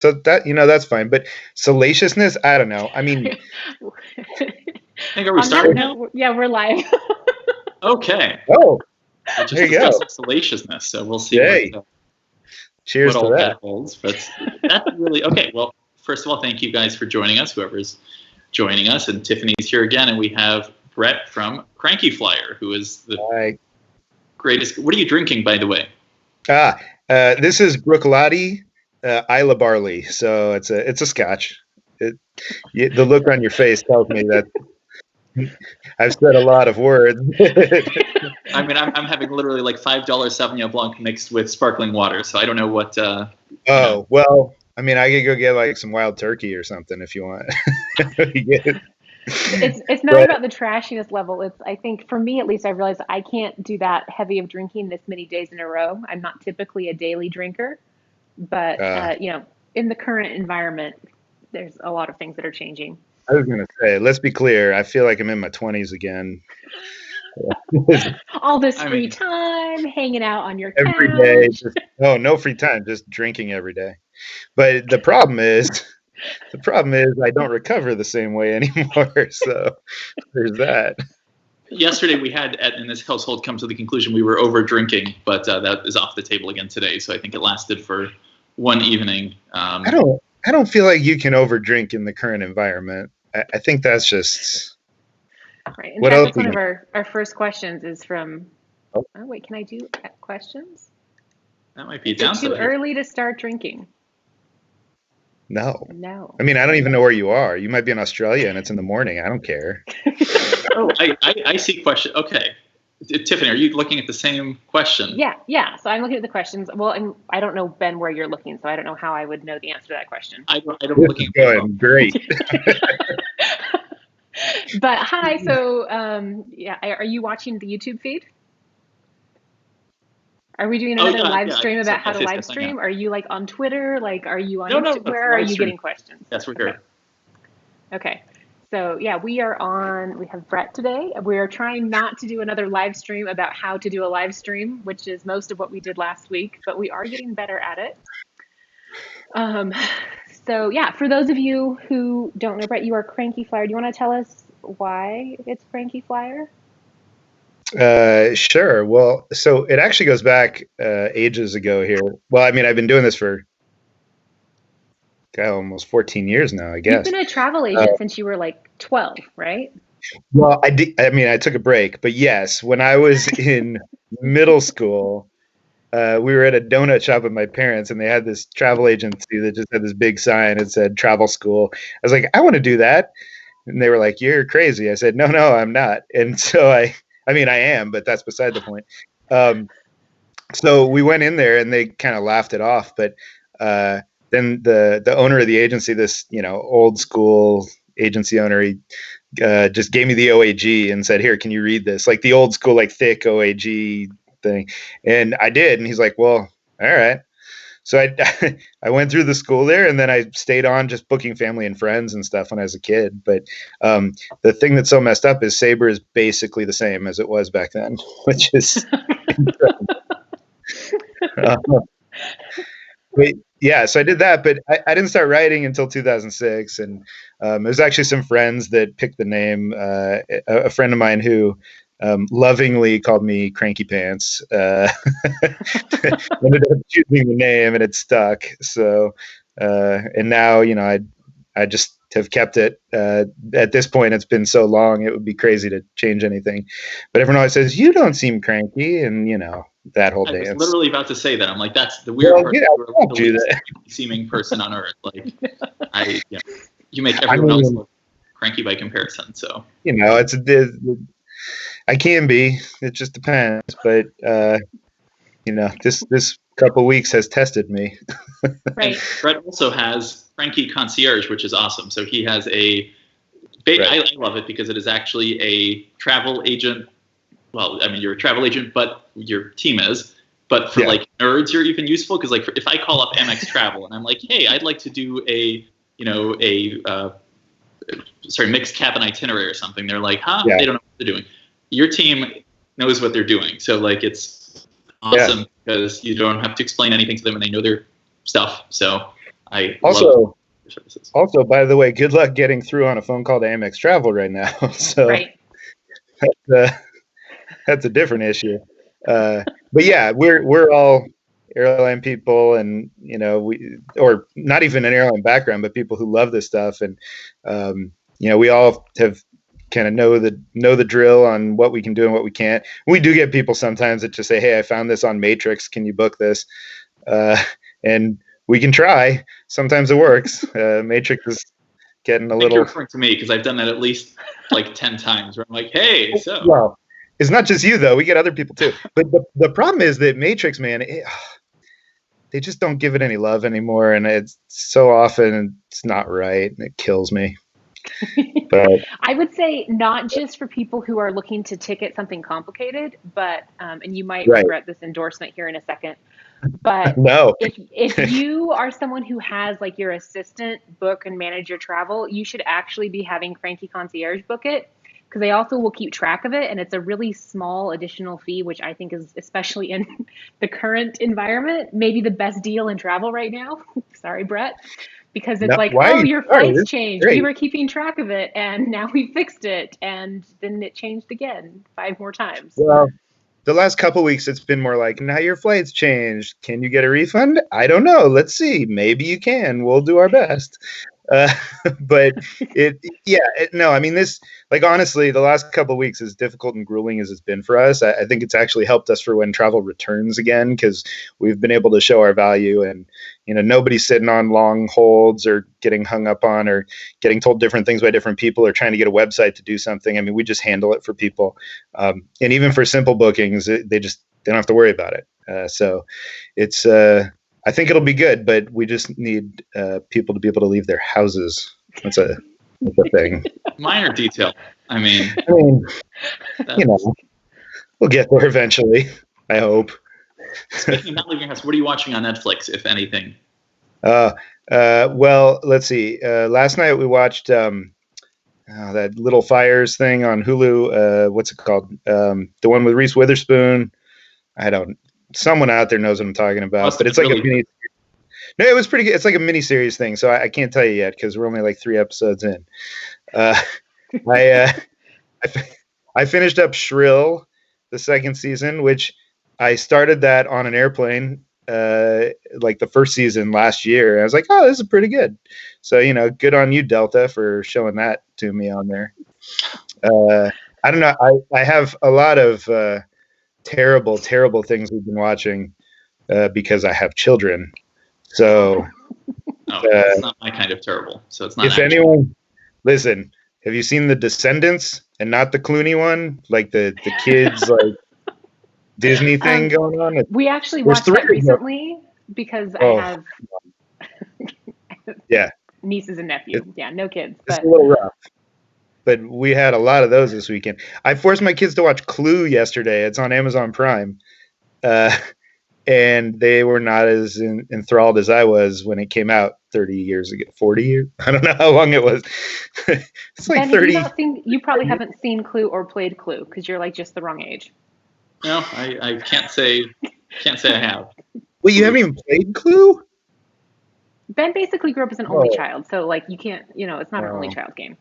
So that, that's fine. But salaciousness, I don't know. I mean, I think, are we starting now? Yeah, we're live. Okay. oh, We're just there you go. discussing salaciousness, so we'll see Yay. Cheers what to all that. that holds. But that's really okay. Well, first of all, thank you guys for joining us, whoever's joining us. And Tiffany's here again, and we have Brett from Cranky Flier, who is the greatest. What are you drinking, by the way? This is Brooklotti Isla Barley. So it's a Scotch. The look on your face tells me that I've said a lot of words. I mean, I'm having literally like $5 Sauvignon Blanc mixed with sparkling water, so I don't know what. Well, I mean, I could go get like some wild turkey or something if you want. It's not about the trashiness level. It's, I think, for me at least, I've realized I can't do that heavy of drinking this many days in a row. I'm not typically a daily drinker, but in the current environment, there's a lot of things that are changing. I was going to say, let's be clear. I feel like I'm in my 20s again. All this free time, hanging out on your every couch. day. No free time, just drinking every day. But the problem is I don't recover the same way anymore. So there's that. Yesterday we had in this household come to the conclusion we were over drinking, but that is off the table again today. So I think it lasted for one evening. I don't feel like you can overdrink in the current environment. I think that's just right. In fact, one of our first questions is from. Oh wait, can I do questions? That might be down. Too early to start drinking. No. I mean, I don't even know where you are. You might be in Australia and it's in the morning. I don't care. I see question. Okay. Tiffany, are you looking at the same question? Yeah. So I'm looking at the questions. Well, I don't know, Ben, where you're looking, so I don't know how I would know the answer to that question. I don't look at going great. But hi, so are you watching the YouTube feed? Are we doing another live stream about how to live stream? Are you like on Twitter? Like, are you on Instagram? Where are you getting questions? Yes, we're here. Okay. So yeah, we have Brett today. We are trying not to do another live stream about how to do a live stream, which is most of what we did last week, but we are getting better at it. So yeah, for those of you who don't know Brett, you are Cranky Flier. Do you want to tell us why it's Cranky Flier? Sure. Well, so it actually goes back ages ago here. Well, I mean, I've been doing this for almost 14 years now, I guess. You've been a travel agent since you were like 12, right? Well, I did. I mean, I took a break, but yes, when I was in middle school, we were at a donut shop with my parents, and they had this travel agency that just had this big sign that said travel school. I was like, I want to do that. And they were like, you're crazy. I said, no, I'm not. And so I mean, I am, but that's beside the point. So we went in there and they kind of laughed it off. But then the owner of the agency, this, old school agency owner, he just gave me the OAG and said, here, can you read this? Like the old school, like thick OAG thing. And I did. And he's like, well, all right. So I went through the school there, and then I stayed on just booking family and friends and stuff when I was a kid. But the thing that's so messed up is Sabre is basically the same as it was back then, which is but yeah, so I did that, but I didn't start writing until 2006. And it was actually some friends that picked the name. A friend of mine who lovingly called me Cranky Pants. Ended up choosing the name, and it stuck. So, and now, I just have kept it. At this point, it's been so long, it would be crazy to change anything. But everyone always says, you don't seem cranky, and, that whole dance. I was literally about to say that. I'm like, that's the weird part. Yeah, you're the least seeming person on earth. Like, you make everyone else look cranky by comparison. So, I can be. It just depends. But this couple weeks has tested me. Right. And Brett also has Cranky Concierge, which is awesome. So he has I love it because it is actually a travel agent. Well, I mean, you're a travel agent, but your team is. But for like nerds, you're even useful because like if I call up Amex Travel and I'm like, hey, I'd like to do a mixed cabin itinerary or something. They're like, huh? Yeah. They don't know what they're doing. Your team knows what they're doing. So like it's awesome because you don't have to explain anything to them and they know their stuff. So I also love your services. Also, by the way, good luck getting through on a phone call to Amex Travel right now. So Right. That's a different issue. But yeah, we're all airline people, and or not even an airline background, but people who love this stuff, and we all have kind of know the drill on what we can do and what we can't. We do get people sometimes that just say, "Hey, I found this on Matrix. Can you book this?" And we can try. Sometimes it works. Matrix is getting a little. You're referring to me because I've done that at least like 10 times. Where I'm like, "Hey, so." Well, it's not just you though. We get other people too. But the problem is that Matrix, man, they just don't give it any love anymore, and it's so often it's not right, and it kills me. But I would say not just for people who are looking to ticket something complicated, but and you might regret this endorsement here in a second. But no, if you are someone who has like your assistant book and manage your travel, you should actually be having Cranky Concierge book it, because they also will keep track of it, and it's a really small additional fee, which I think is, especially in the current environment, maybe the best deal in travel right now. Sorry, Brett. Because it's your flights changed. We were keeping track of it, and now we fixed it, and then it changed again 5 more times. Well, the last couple weeks, it's been more like, now your flight's changed. Can you get a refund? I don't know. Let's see. Maybe you can. We'll do our best. But no, I mean, this, like, honestly, the last couple of weeks, as difficult and grueling as it's been for us, I think it's actually helped us for when travel returns again, because we've been able to show our value, and, nobody's sitting on long holds or getting hung up on or getting told different things by different people or trying to get a website to do something. I mean, we just handle it for people. And even for simple bookings, they don't have to worry about it. So it's, I think it'll be good, but we just need people to be able to leave their houses. That's a thing. Minor detail. I mean, we'll get there eventually, I hope. Speaking of not leaving your house, what are you watching on Netflix, if anything? Well, let's see. Last night we watched that Little Fires thing on Hulu. What's it called? The one with Reese Witherspoon. Someone out there knows what I'm talking about, but it's like a mini. No, it was pretty good. It's like a mini series thing, so I can't tell you yet because we're only like 3 episodes in. I finished up Shrill, the 2nd season, which I started that on an airplane, like the 1st season last year. I was like, oh, this is pretty good. So, good on you, Delta, for showing that to me on there. I don't know. I have a lot of terrible things we've been watching because I have children. So it's not my kind of terrible. So it's not. If anyone, listen, have you seen The Descendants and not the Clooney one? Like the kids like Disney thing going on? We actually watched that recently because I have nieces and nephews. No kids. It's a little rough. But we had a lot of those this weekend. I forced my kids to watch Clue yesterday. It's on Amazon Prime. And they were not as enthralled as I was when it came out 30 years ago, 40 years. I don't know how long it was. It's like Benny, 30. You probably haven't seen Clue or played Clue because you're like just the wrong age. No, I can't say I have. Well, you haven't even played Clue? Ben basically grew up as an only child, so like you can't, it's not an only child game.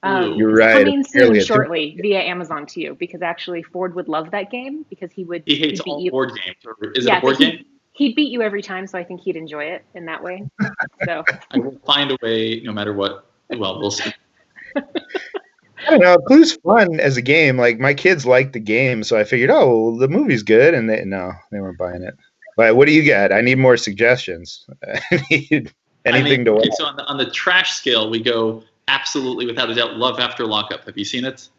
You're right. Coming soon shortly via Amazon to you, because actually Ford would love that game because he hates all board games. Is it a board game? He'd beat you every time, so I think he'd enjoy it in that way. So I will find a way, no matter what. Well, we'll see. I don't know. Clue's fun as a game. Like, my kids like the game, so I figured, the movie's good, and they weren't buying it. But what do you got? I need more suggestions. I need anything to watch. Okay, so on the trash scale, we go absolutely, without a doubt, Love After Lockup. Have you seen it?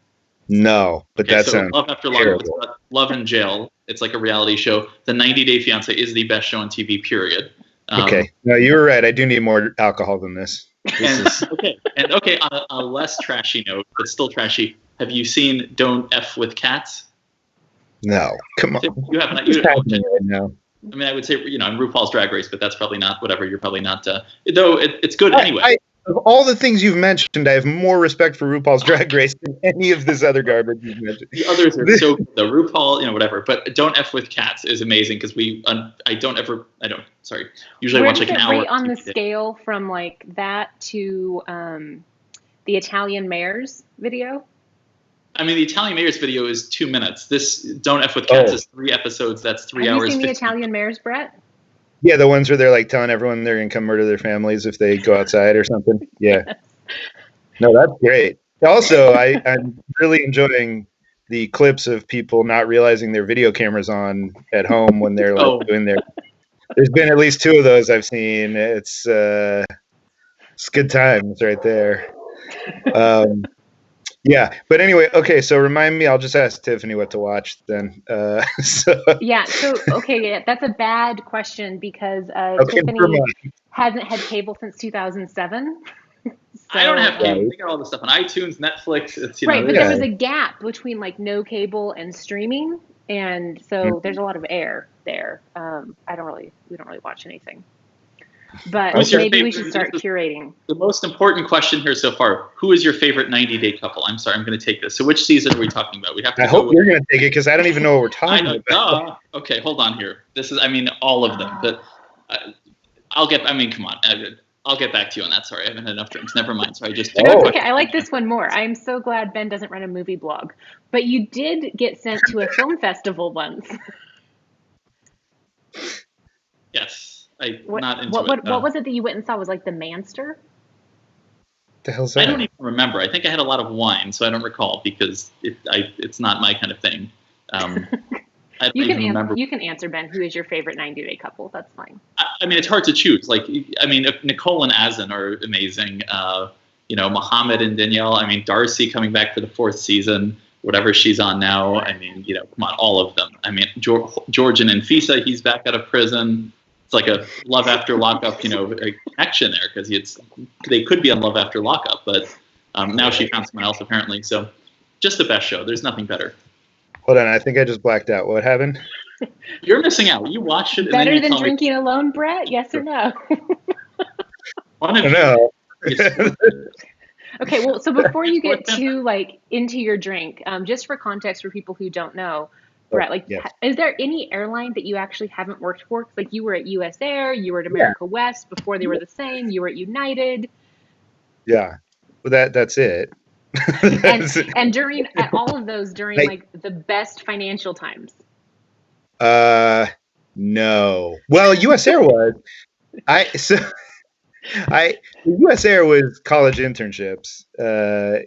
No, but that sounds Love After Lockup. It's about love in jail. It's like a reality show. The 90 Day Fiancé is the best show on TV, period. Okay. No, you were right. I do need more alcohol than this. Okay, on a less trashy note, but still trashy, have you seen Don't F with Cats? No. Come on. You have not. What's happening right now? I mean, I would say, in RuPaul's Drag Race, but that's probably not whatever. You're probably not. Though it's good anyway. of all the things you've mentioned, I have more respect for RuPaul's Drag Race than any of this other garbage you've mentioned. The others are so good. The RuPaul, whatever. But Don't F with Cats is amazing because usually watch like an hour. Rate on the scale from like that to the Italian Mayor's video? I mean, the Italian Mayor's video is 2 minutes. This Don't F with Cats is 3 episodes. That's 3 hours. Have you seen the Italian Mayor's, Brett? Yeah, the ones where they're like telling everyone they're going to come murder their families if they go outside or something. Yeah. No, that's great. Also, I'm really enjoying the clips of people not realizing their video cameras on at home when they're doing their. There's been at least 2 of those I've seen. It's good times right there. Yeah, but anyway, okay. So remind me. I'll just ask Tiffany what to watch then. Yeah. So that's a bad question because Tiffany hasn't had cable since 2007. So, I don't have cable. They got all the stuff on iTunes, Netflix. It's right, but there was a gap between like no cable and streaming, and so there's a lot of air there. We don't really watch anything. But maybe we should start curating. The most important question here so far: who is your favorite 90-day couple? I'm sorry, I'm going to take this. So, which season are we talking about? We have to. I hope you're going to take it because I don't even know what we're talking about. Okay, hold on here. This is, all of them. But come on. I'll get back to you on that. Sorry, I haven't had enough drinks. Never mind. So I just. Okay, I like this one more. I'm so glad Ben doesn't run a movie blog. But you did get sent to a film festival once. Yes. What was it that you went and saw? Was like the Manster? The hell's that? I don't even remember. I think I had a lot of wine, so I don't recall because it's not my kind of thing. You can answer, Ben. Who is your favorite 90-day couple? That's fine. It's hard to choose. Nicole and Azan are amazing. Mohammed and Danielle. Darcy coming back for the 4th season. Whatever she's on now. Come on, all of them. George and Nfisa, he's back out of prison. It's like a Love After Lockup, action there because they could be on Love After Lockup, but now she found someone else apparently. So, just the best show. There's nothing better. Hold on, I think I just blacked out. What happened? You're missing out. You watched it. Better than drinking alone, Brett? Yes or no? I don't know. Okay, well, so before you get too into your drink, just for context for people who don't know. Brett, is there any airline that you actually haven't worked for? Like you were at US Air, you were at America West before they were the same, you were at United. Yeah, well, that's it. and during all of those during the best financial times. No. Well, US Air was. US Air was college internships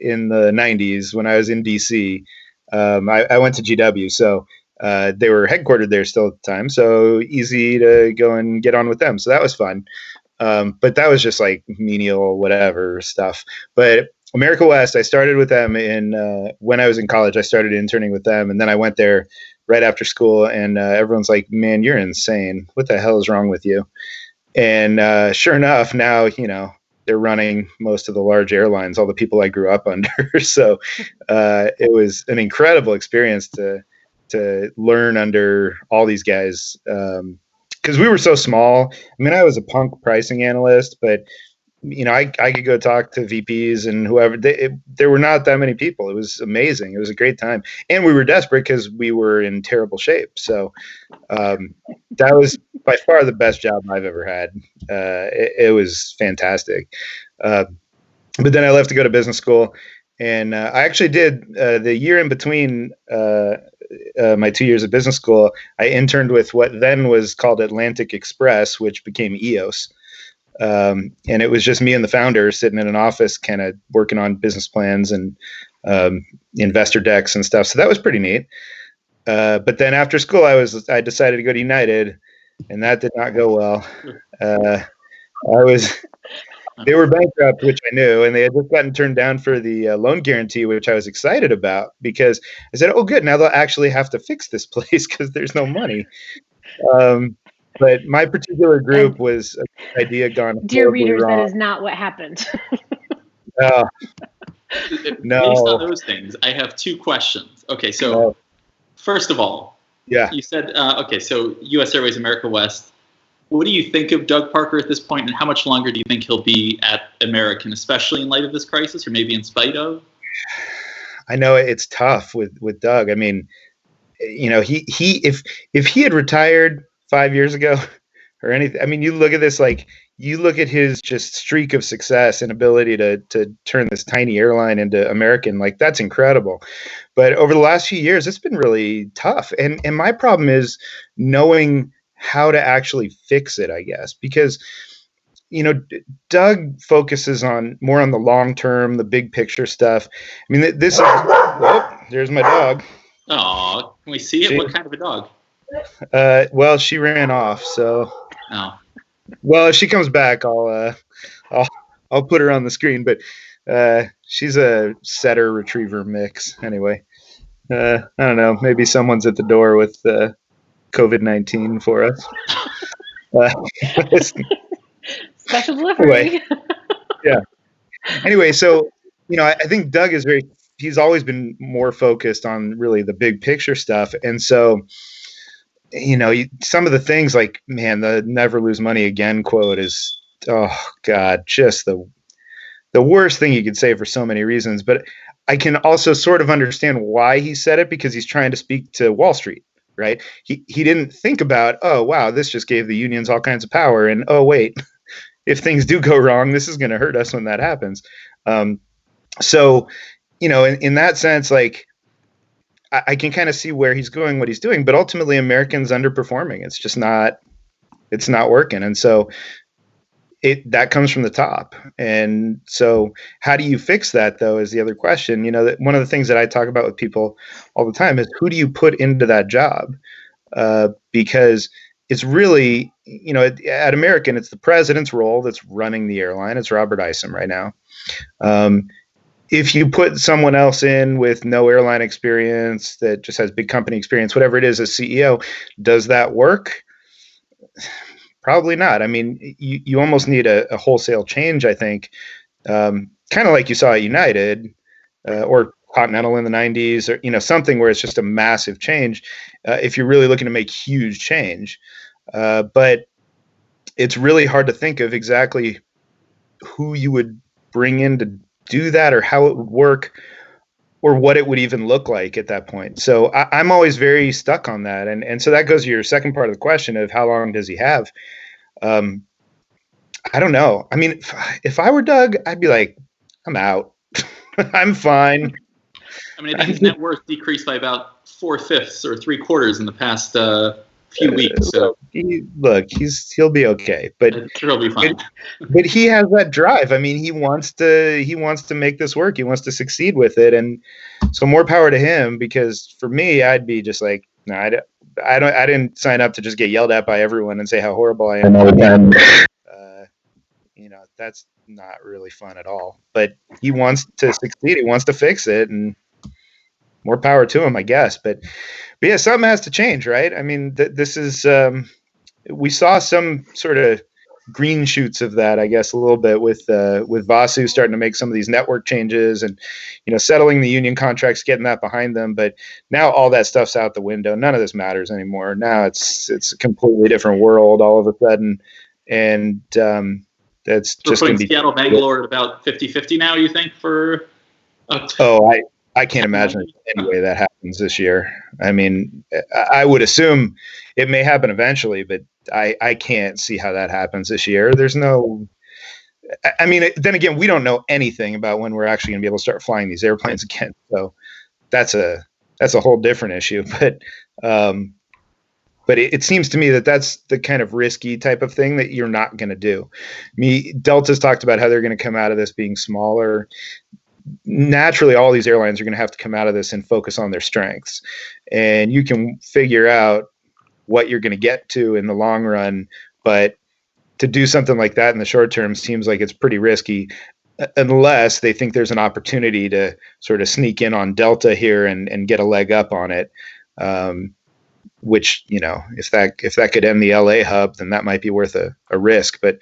in the 90s when I was in DC. I went to GW, so they were headquartered there still at the time, so easy to go and get on with them. So that was fun. But that was just like menial whatever stuff. But America West, I started with them when I was in college. I started interning with them, and then I went there right after school, and everyone's like, man, you're insane. What the hell is wrong with you? And sure enough, now, they're running most of the large airlines, all the people I grew up under. So it was an incredible experience to learn under all these guys because we were so small. I was a punk pricing analyst, but I could go talk to VPs and whoever. There were not that many people. It was amazing. It was a great time, and we were desperate because we were in terrible shape. So that was by far the best job I've ever had. It was fantastic. But then I left to go to business school, and I actually did the year in between my 2 years of business school. I interned with what then was called Atlantic Express, which became EOS. And it was just me and the founder sitting in an office kind of working on business plans and investor decks and stuff. So that was pretty neat. But then after school, I decided to go to United, and that did not go well. They were bankrupt, which I knew, and they had just gotten turned down for the loan guarantee, which I was excited about because I said, oh, good, now they'll actually have to fix this place because there's no money. But my particular group was an idea gone. Dear readers, that is not what happened. No. Based on those things, I have 2 questions. Okay, so first of all, you said, so US Airways, America West. What do you think of Doug Parker at this point, and how much longer do you think he'll be at American, especially in light of this crisis, or maybe in spite of? I know it's tough with Doug. I mean, he if he had retired 5 years ago or anything, I mean, you look at this, like, you look at his just streak of success and ability to turn this tiny airline into American, like, that's incredible. But over the last few years, it's been really tough. And my problem is knowing how to actually fix it, I guess, because Doug focuses more on the long term, the big picture stuff. I mean, this is, oh, there's my dog. Oh, can we see it? What kind of a dog? Well, she ran off, so. Oh. Well, if she comes back, I'll put her on the screen. But she's a setter retriever mix. Anyway, I don't know. Maybe someone's at the door with COVID-19 for us. Special delivery. Yeah. Anyway, so I think Doug is he's always been more focused on really the big picture stuff, and so some of the things, like, man, the "never lose money again" quote is, oh God, just the worst thing you could say for so many reasons. But I can also sort of understand why he said it, because he's trying to speak to Wall Street, right? He didn't think about, oh wow, this just gave the unions all kinds of power, and oh wait, if things do go wrong, this is going to hurt us when that happens. So in that sense, like, I can kind of see where he's going, what he's doing, but ultimately Americans underperforming. It's just not working. And so that comes from the top. And so how do you fix that, though, is the other question. That one of the things that I talk about with people all the time is, who do you put into that job? Because it's really, at American, it's the president's role that's running the airline. It's Robert Isom right now. If you put someone else in with no airline experience, that just has big company experience, whatever it is, as CEO, does that work? Probably not. I mean, you almost need a wholesale change, I think, kind of like you saw at United or Continental in the 90s, or something where it's just a massive change if you're really looking to make huge change. But it's really hard to think of exactly who you would bring in to do that, or how it would work, or what it would even look like at that point. So I'm always very stuck on that. And so that goes to your second part of the question of how long does he have? I don't know. I mean, if I were Doug, I'd be like, I'm out. I'm fine. I mean, I think his net worth decreased by about 4/5 or 3/4 in the past few weeks. So he'll be okay, but I'm sure he'll be fine. But he has that drive. I mean, he wants to make this work. He wants to succeed with it, and so more power to him. Because for me, I'd be just like, no, I didn't sign up to just get yelled at by everyone and say how horrible I am all the time. That's not really fun at all. But he wants to succeed. He wants to fix it, and more power to him, I guess. But yeah, something has to change, right? I mean, this is we saw some sort of green shoots of that, I guess, a little bit with Vasu starting to make some of these network changes and settling the union contracts, getting that behind them. But now all that stuff's out the window. None of this matters anymore. Now it's a completely different world all of a sudden, and that's just going to be Seattle Bangalore at about 50-50 now. You think for? I can't imagine any way that happens this year. I mean, I would assume it may happen eventually, but I can't see how that happens this year. There's no. I mean, then again, we don't know anything about when we're actually going to be able to start flying these airplanes again. So that's a whole different issue. But it seems to me that that's the kind of risky type of thing that you're not going to do. Delta's talked about how they're going to come out of this being smaller. Naturally, all these airlines are going to have to come out of this and focus on their strengths. And you can figure out what you're going to get to in the long run. But to do something like that in the short term seems like it's pretty risky, unless they think there's an opportunity to sort of sneak in on Delta here and get a leg up on it. Which, if that could end the LA hub, then that might be worth a risk. But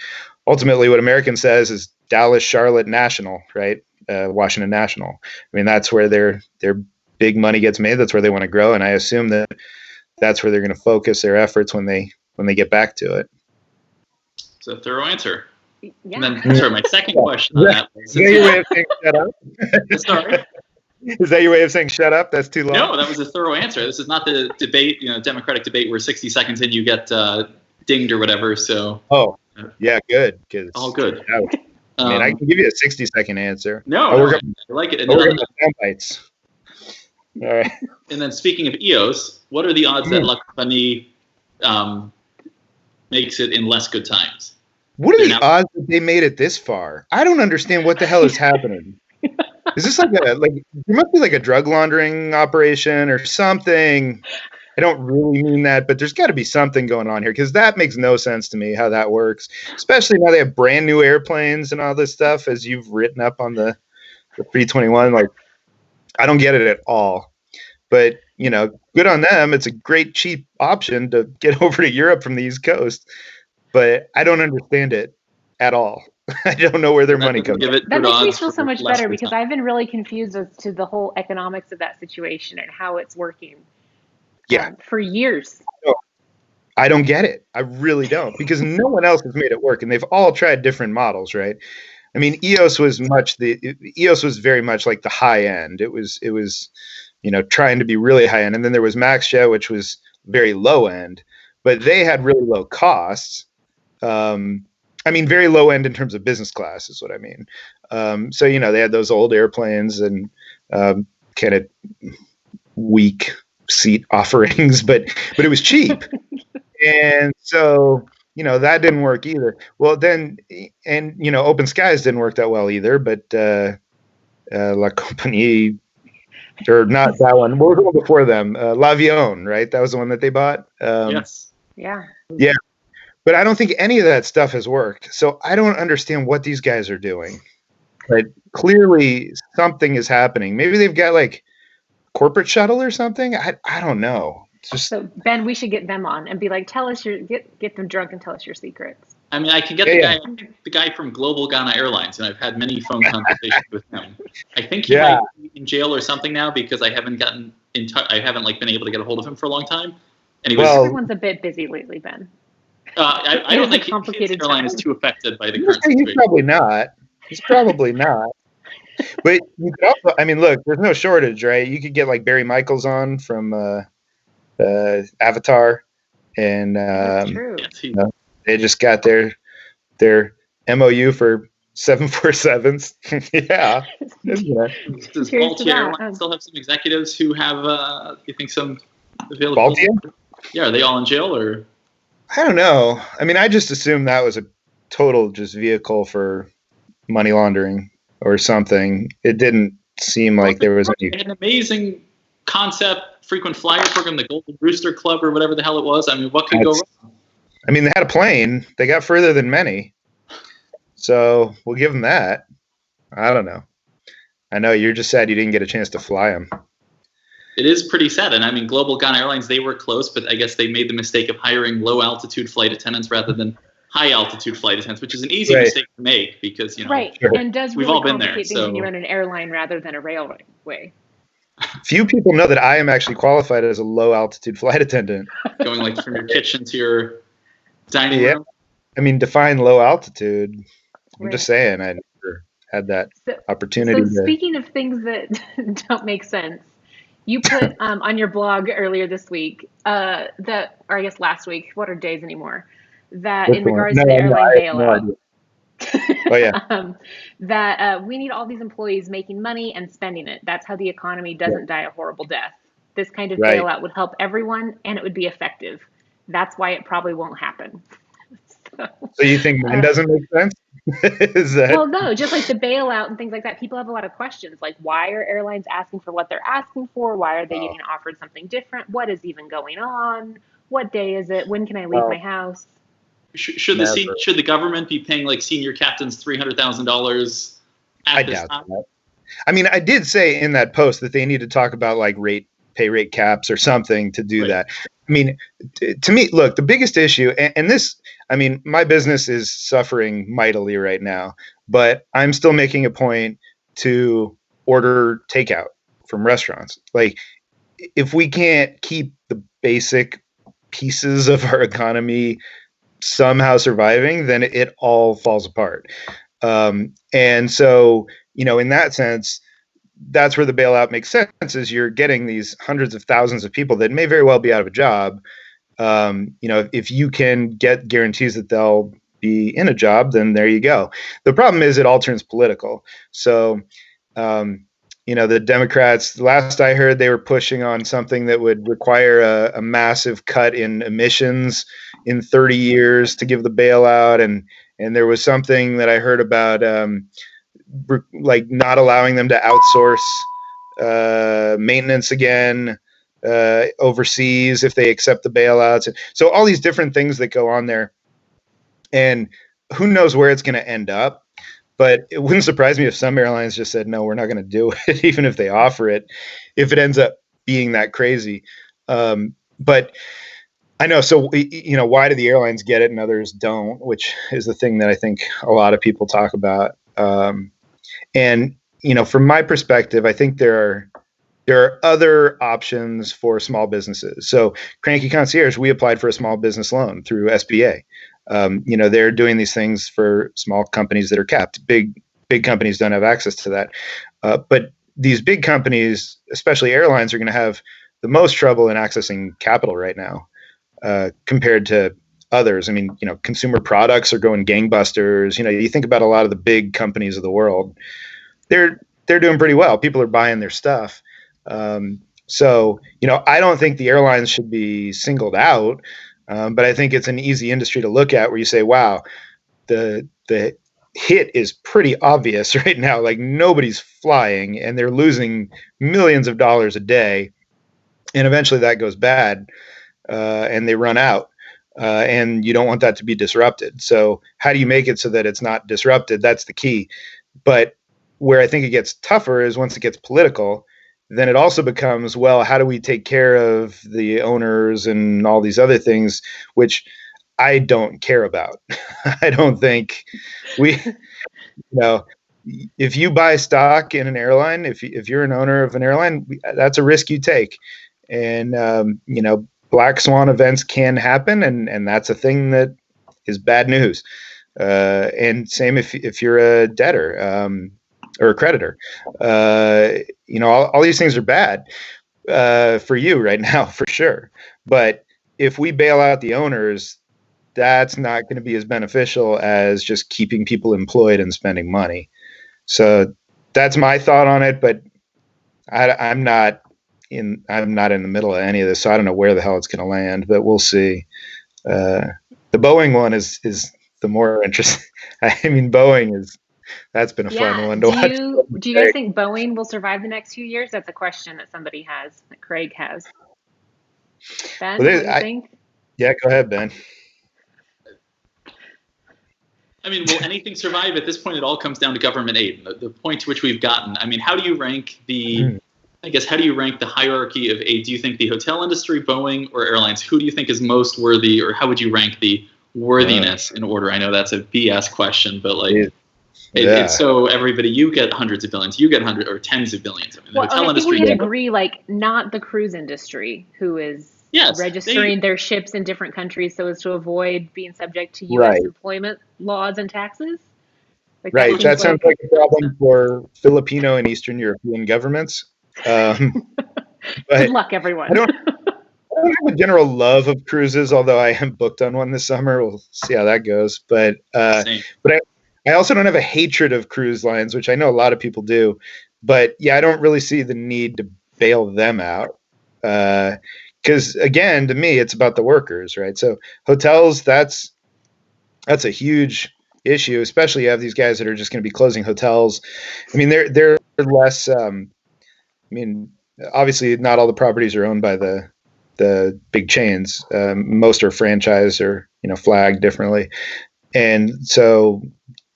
ultimately what American says is Dallas, Charlotte, National, right? Washington National. I mean, that's where their big money gets made. That's where they want to grow. And I assume that that's where they're going to focus their efforts when they get back to it. It's a thorough answer. Yeah. And then, sorry, my second question on that was, Is that your way of saying shut up? sorry. Is that your way of saying shut up? That's too long. No, that was a thorough answer. This is not the debate, Democratic debate where 60 seconds in you get dinged or whatever. So. Oh, yeah, good. All good. I mean, I can give you a 60-second answer. No, I like it. And then sound bites. All right. And then speaking of EOS, what are the odds that La Compagnie makes it in less good times? What are the odds that they made it this far? I don't understand what the hell is happening. Is this there must be like a drug laundering operation or something. I don't really mean that, but there's got to be something going on here because that makes no sense to me how that works, especially now they have brand new airplanes and all this stuff as you've written up on the 321. Like, I don't get it at all. But, good on them. It's a great, cheap option to get over to Europe from the East Coast. But I don't understand it at all. I don't know where their money comes from. That makes me feel so much better because I've been really confused as to the whole economics of that situation and how it's working. Yeah. For years. I don't get it. I really don't, because no one else has made it work, and they've all tried different models, right? I mean, EOS was very much like the high end. It was trying to be really high end, and then there was MaxJet, which was very low end, but they had really low costs. I mean, very low end in terms of business class is what I mean. So they had those old airplanes and kind of weak seat offerings, but it was cheap. And so, that didn't work either. Well, then, and, Open Skies didn't work that well either, but La Compagnie, or not that one. What was the one before them? L'Avion, right? That was the one that they bought. Yes. Yeah. Yeah. But I don't think any of that stuff has worked. So I don't understand what these guys are doing. But clearly something is happening. Maybe they've got like corporate shuttle or something. I don't know. So Ben, we should get them on and be like, tell us get them drunk and tell us your secrets. I mean, I can get the guy from Global Ghana Airlines, and I've had many phone conversations with him. I think he might be in jail or something now because I haven't gotten in touch. I haven't been able to get a hold of him for a long time. And everyone's a bit busy lately, Ben. I don't think his airline is too affected by the current situation. He's probably not. But you could also, I mean, look, there's no shortage, right? You could get like Barry Michaels on from Avatar, and they just got their MOU for 747s. Yeah. Does Baltic Airlines still have some executives who have, you think, some availability? Baltic? Yeah, are they all in jail or? I don't know. I mean, I just assumed that was a total just vehicle for money laundering or something. It didn't seem like there was any. An amazing concept, frequent flyer program, the Golden Rooster Club or whatever the hell it was. I mean, what could go wrong? I mean, they had a plane. They got further than many. So we'll give them that. I don't know. I know you're just sad you didn't get a chance to fly them. It is pretty sad. And I mean, Global Ghana Airlines, they were close, but I guess they made the mistake of hiring low-altitude flight attendants rather than high-altitude flight attendants, which is an easy mistake to make because, Right, and does we've really all been there. Things when you run an airline rather than a railway. Few people know that I am actually qualified as a low-altitude flight attendant. Going from your kitchen to your dining room? I mean, define low-altitude. I'm just saying I never had that opportunity. So speaking of things that don't make sense, you put on your blog earlier this week, or I guess last week, what are days anymore, that in regards to the airline bailout, oh, yeah. that we need all these employees making money and spending it. That's how the economy doesn't die a horrible death. This kind of bailout would help everyone, and it would be effective. That's why it probably won't happen. So you think mine doesn't make sense? Well, no, just like the bailout and things like that. People have a lot of questions, like why are airlines asking for what they're asking for? Why are they getting offered something different? What is even going on? What day is it? When can I leave my house? Should the government be paying senior captains $300,000 at this time? That. I mean, I did say in that post that they need to talk about pay rate caps or something to do that. I mean, to me, look, the biggest issue, and this, I mean, my business is suffering mightily right now, but I'm still making a point to order takeout from restaurants. If we can't keep the basic pieces of our economy somehow surviving, then it all falls apart. And so, in that sense, that's where the bailout makes sense, is you're getting these hundreds of thousands of people that may very well be out of a job. If you can get guarantees that they'll be in a job, then there you go. The problem is it all turns political. So, the Democrats, last I heard, they were pushing on something that would require a massive cut in emissions in 30 years to give the bailout. And there was something that I heard about, like not allowing them to outsource maintenance again overseas if they accept the bailouts. So all these different things that go on there, and who knows where it's going to end up. But it wouldn't surprise me if some airlines just said, no, we're not going to do it, even if they offer it, if it ends up being that crazy. But I know. So, why do the airlines get it and others don't, which is the thing that I think a lot of people talk about. And, from my perspective, I think there are other options for small businesses. So Cranky Concierge, we applied for a small business loan through SBA. They're doing these things for small companies that are capped. Big companies don't have access to that. But these big companies, especially airlines, are going to have the most trouble in accessing capital right now compared to others. I mean, consumer products are going gangbusters. You think about a lot of the big companies of the world, they're doing pretty well. People are buying their stuff. So, I don't think the airlines should be singled out, but I think it's an easy industry to look at where you say, wow, the hit is pretty obvious right now. Like nobody's flying and they're losing millions of dollars a day. And eventually that goes bad and they run out. And you don't want that to be disrupted. So how do you make it so that it's not disrupted? That's the key. But where I think it gets tougher is once it gets political, then it also becomes, well, how do we take care of the owners and all these other things, which I don't care about. I don't think if you buy stock in an airline, if you're an owner of an airline, that's a risk you take. And, black swan events can happen, and that's a thing that is bad news. And same if you're a debtor or a creditor. All these things are bad for you right now, for sure. But if we bail out the owners, that's not going to be as beneficial as just keeping people employed and spending money. So that's my thought on it. But I'm not in the middle of any of this, so I don't know where the hell it's going to land, but we'll see. The Boeing one is the more interesting. I mean, that's been a fun one to watch. Do you guys think Boeing will survive the next few years? That's a question that somebody has, that Craig has. Ben, what do you think? Yeah, go ahead, Ben. I mean, will anything survive? At this point, it all comes down to government aid. The point to which we've gotten. I mean, how do you rank the hierarchy of aid? Do you think the hotel industry, Boeing, or airlines? Who do you think is most worthy, or how would you rank the worthiness in order? I know that's a BS question, but it's so everybody, you get hundreds of billions, you get hundreds or tens of billions. I mean, the hotel industry. I think we can agree, not the cruise industry, who is registering their ships in different countries so as to avoid being subject to U.S. employment laws and taxes. That sounds like a problem for Filipino and Eastern European governments. Good luck, everyone. I don't have a general love of cruises, although I am booked on one this summer. We'll see how that goes. But I also don't have a hatred of cruise lines, which I know a lot of people do. But I don't really see the need to bail them out. Because again, to me, it's about the workers, right? So hotels, that's a huge issue, especially you have these guys that are just going to be closing hotels. I mean, they're less. Obviously, not all the properties are owned by the big chains. Most are franchised or flagged differently, and so.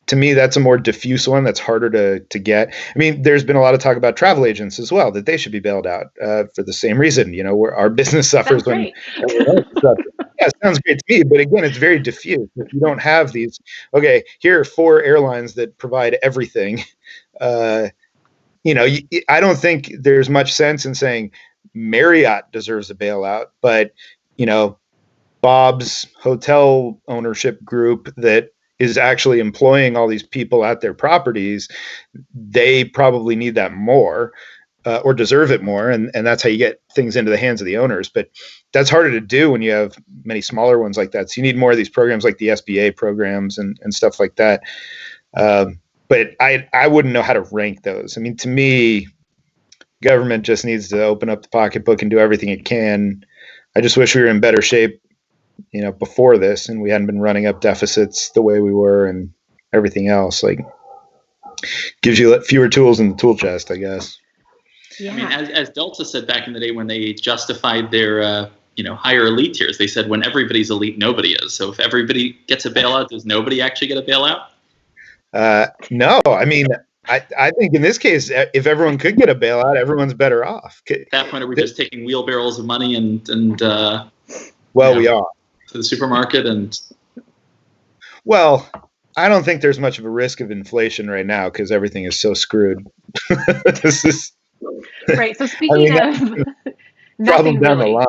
To me, that's a more diffuse one that's harder to get. I mean, there's been a lot of talk about travel agents as well, that they should be bailed out for the same reason. Where our business suffers when. It sounds great to me, but again, it's very diffuse. If you don't have these, here are 4 airlines that provide everything. I don't think there's much sense in saying Marriott deserves a bailout, but Bob's hotel ownership group that is actually employing all these people at their properties, they probably need that more. Or deserve it more, and that's how you get things into the hands of the owners. But that's harder to do when you have many smaller ones like that. So you need more of these programs like the SBA programs and stuff like that. But I wouldn't know how to rank those. I mean, to me, government just needs to open up the pocketbook and do everything it can. I just wish we were in better shape, before this, and we hadn't been running up deficits the way we were and everything else. Like, gives you fewer tools in the tool chest, I guess. Yeah. I mean, as Delta said back in the day when they justified their higher elite tiers, they said when everybody's elite, nobody is. So if everybody gets a bailout, does nobody actually get a bailout? No, I mean, I think in this case, if everyone could get a bailout, everyone's better off. At that point, are we just taking wheelbarrows of money and we are to the supermarket and? Well, I don't think there's much of a risk of inflation right now because everything is so screwed. This is. Right. So speaking of nothing down the line.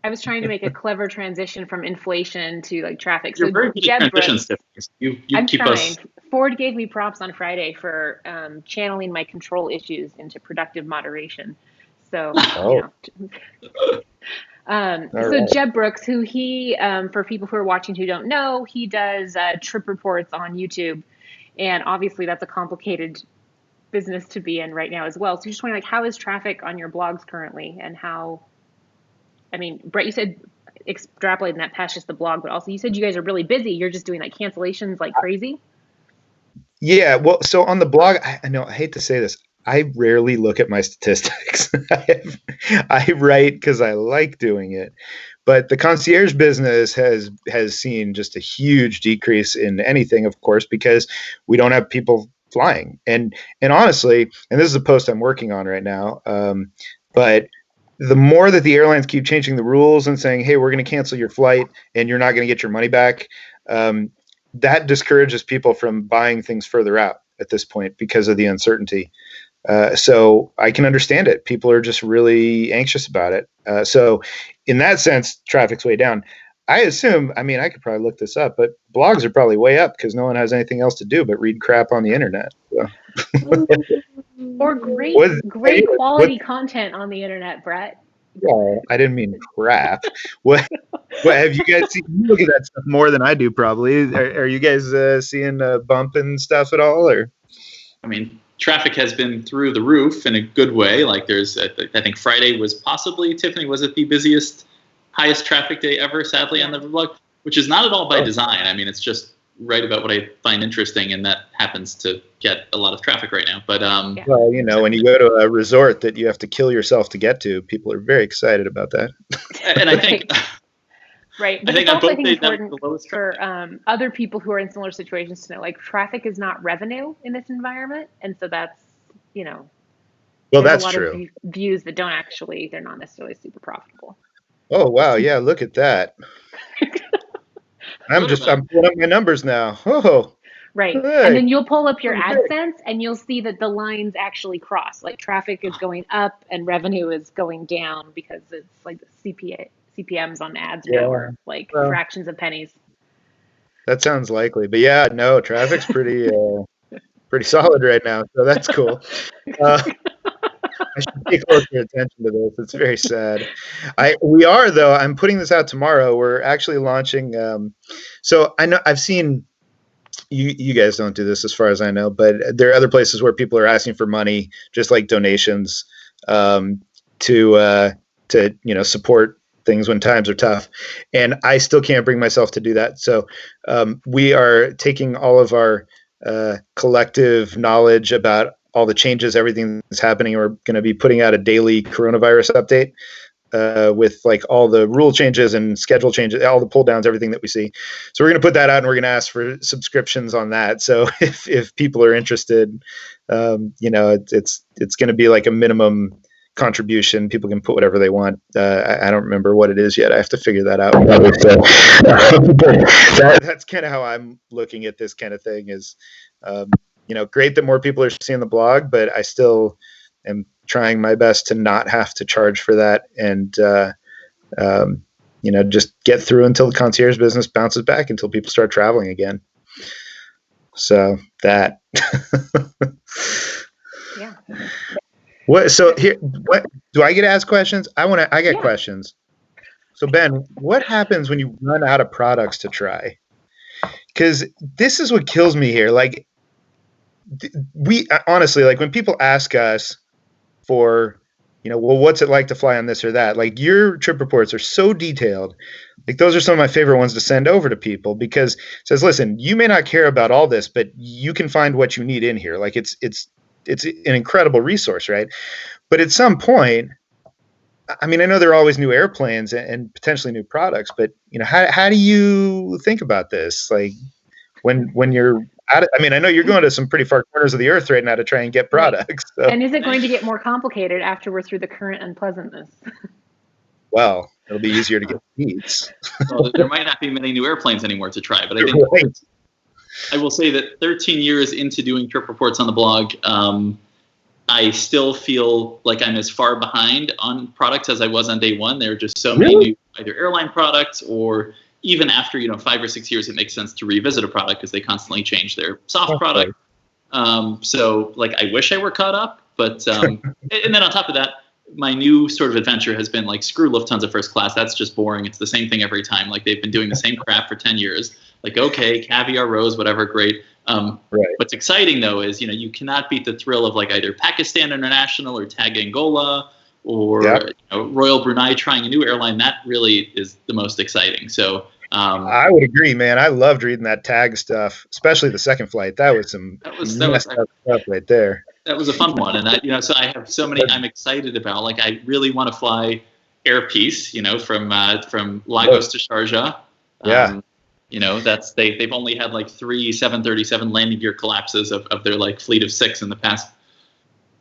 I was trying to make a clever transition from inflation to like traffic. You're very good at transitions, Tiffany. I'm trying. Us. Ford gave me props on Friday for channeling my control issues into productive moderation. So, right. Jeb Brooks, who he, for people who are watching who don't know, he does trip reports on YouTube, and obviously that's a complicated business to be in right now as well. So just wondering, like, how is traffic on your blogs currently, and how? I mean, Brett, you said extrapolating that past just the blog, but also you said you guys are really busy. You're just doing like cancellations like crazy. Yeah, well, so on the blog, I know I hate to say this, I rarely look at my statistics. I write because I like doing it, but the concierge business has seen just a huge decrease in anything, of course, because we don't have people flying. And honestly, and this is a post I'm working on right now, but the more that the airlines keep changing the rules and saying, hey, we're going to cancel your flight and you're not going to get your money back, that discourages people from buying things further out at this point because of the uncertainty. So I can understand it. People are just really anxious about it. So in that sense, traffic's way down. I assume, I mean, I could probably look this up, but blogs are probably way up because no one has anything else to do but read crap on the internet. So. Or great quality content on the internet, Brett. Yeah, I didn't mean crap. What have you guys seen? You look at that stuff more than I do, probably. Are you guys seeing bump and stuff at all? Or, I mean, traffic has been through the roof in a good way. Like I think Friday was possibly, Tiffany, was it the busiest, highest traffic day ever, sadly, on the blog, which is not at all by design. I mean, it's just write about what I find interesting, and that happens to get a lot of traffic right now. But well, when you go to a resort that you have to kill yourself to get to, people are very excited about that. And I think right. But I think on both days that was the lowest for other people who are in similar situations to know, like, traffic is not revenue in this environment, and so that's well, that's a lot true. Of views that they're not necessarily super profitable. Oh wow, yeah, look at that. I'm pulling up my numbers now. Oh, right. Hey. And then you'll pull up your AdSense and you'll see that the lines actually cross. Like traffic is going up and revenue is going down because it's like the CPMs on ads now are like fractions of pennies. That sounds likely, but yeah, no, traffic's pretty solid right now, so that's cool. I should pay closer attention to this. It's very sad. We are, though. I'm putting this out tomorrow. We're actually launching. So I know I've seen you guys don't do this as far as I know, but there are other places where people are asking for money, just like donations, to support things when times are tough. And I still can't bring myself to do that. So we are taking all of our collective knowledge about all the changes, everything that's happening. We're going to be putting out a daily coronavirus update with like all the rule changes and schedule changes, all the pull downs, everything that we see. So we're going to put that out and we're going to ask for subscriptions on that. So if people are interested, it's going to be like a minimum contribution. People can put whatever they want. I don't remember what it is yet. I have to figure that out. That's kind of how I'm looking at this kind of thing is, great that more people are seeing the blog, but I still am trying my best to not have to charge for that. And, just get through until the concierge business bounces back until people start traveling again. So that. Yeah. What do I get to ask questions? I get questions. So Ben, what happens when you run out of products to try? Because this is what kills me here. Like, we honestly, like, when people ask us for, well, what's it like to fly on this or that? Like, your trip reports are so detailed. Like, those are some of my favorite ones to send over to people, because it says, listen, you may not care about all this, but you can find what you need in here. Like, it's an incredible resource, right? But at some point, I mean, I know there are always new airplanes and potentially new products, but how do you think about this? Like, when you're at it, I mean, I know you're going to some pretty far corners of the earth right now to try and get products. So. And is it going to get more complicated after we're through the current unpleasantness? Well, it'll be easier to get seats. Well, there might not be many new airplanes anymore to try, but I think I will say that 13 years into doing trip reports on the blog, I still feel like I'm as far behind on products as I was on day one. There are just so many new either airline products, or even after 5 or 6 years, it makes sense to revisit a product because they constantly change their soft product. So like, I wish I were caught up, but and then on top of that, my new sort of adventure has been like, screw Lufthansa first class. That's just boring. It's the same thing every time. Like, they've been doing the same crap for 10 years. Like, okay, caviar rose, whatever, great. What's exciting though is, you cannot beat the thrill of like either Pakistan International or TAG Angola or Royal Brunei trying a new airline. That really is the most exciting. So I would agree, man. I loved reading that TAG stuff, especially the second flight. That was some messed up stuff right there. That was a fun one, and so I have so many I'm excited about. Like, I really want to fly Air Peace, from Lagos to Sharjah. That's they've only had like 3 737 landing gear collapses of their like fleet of 6 in the past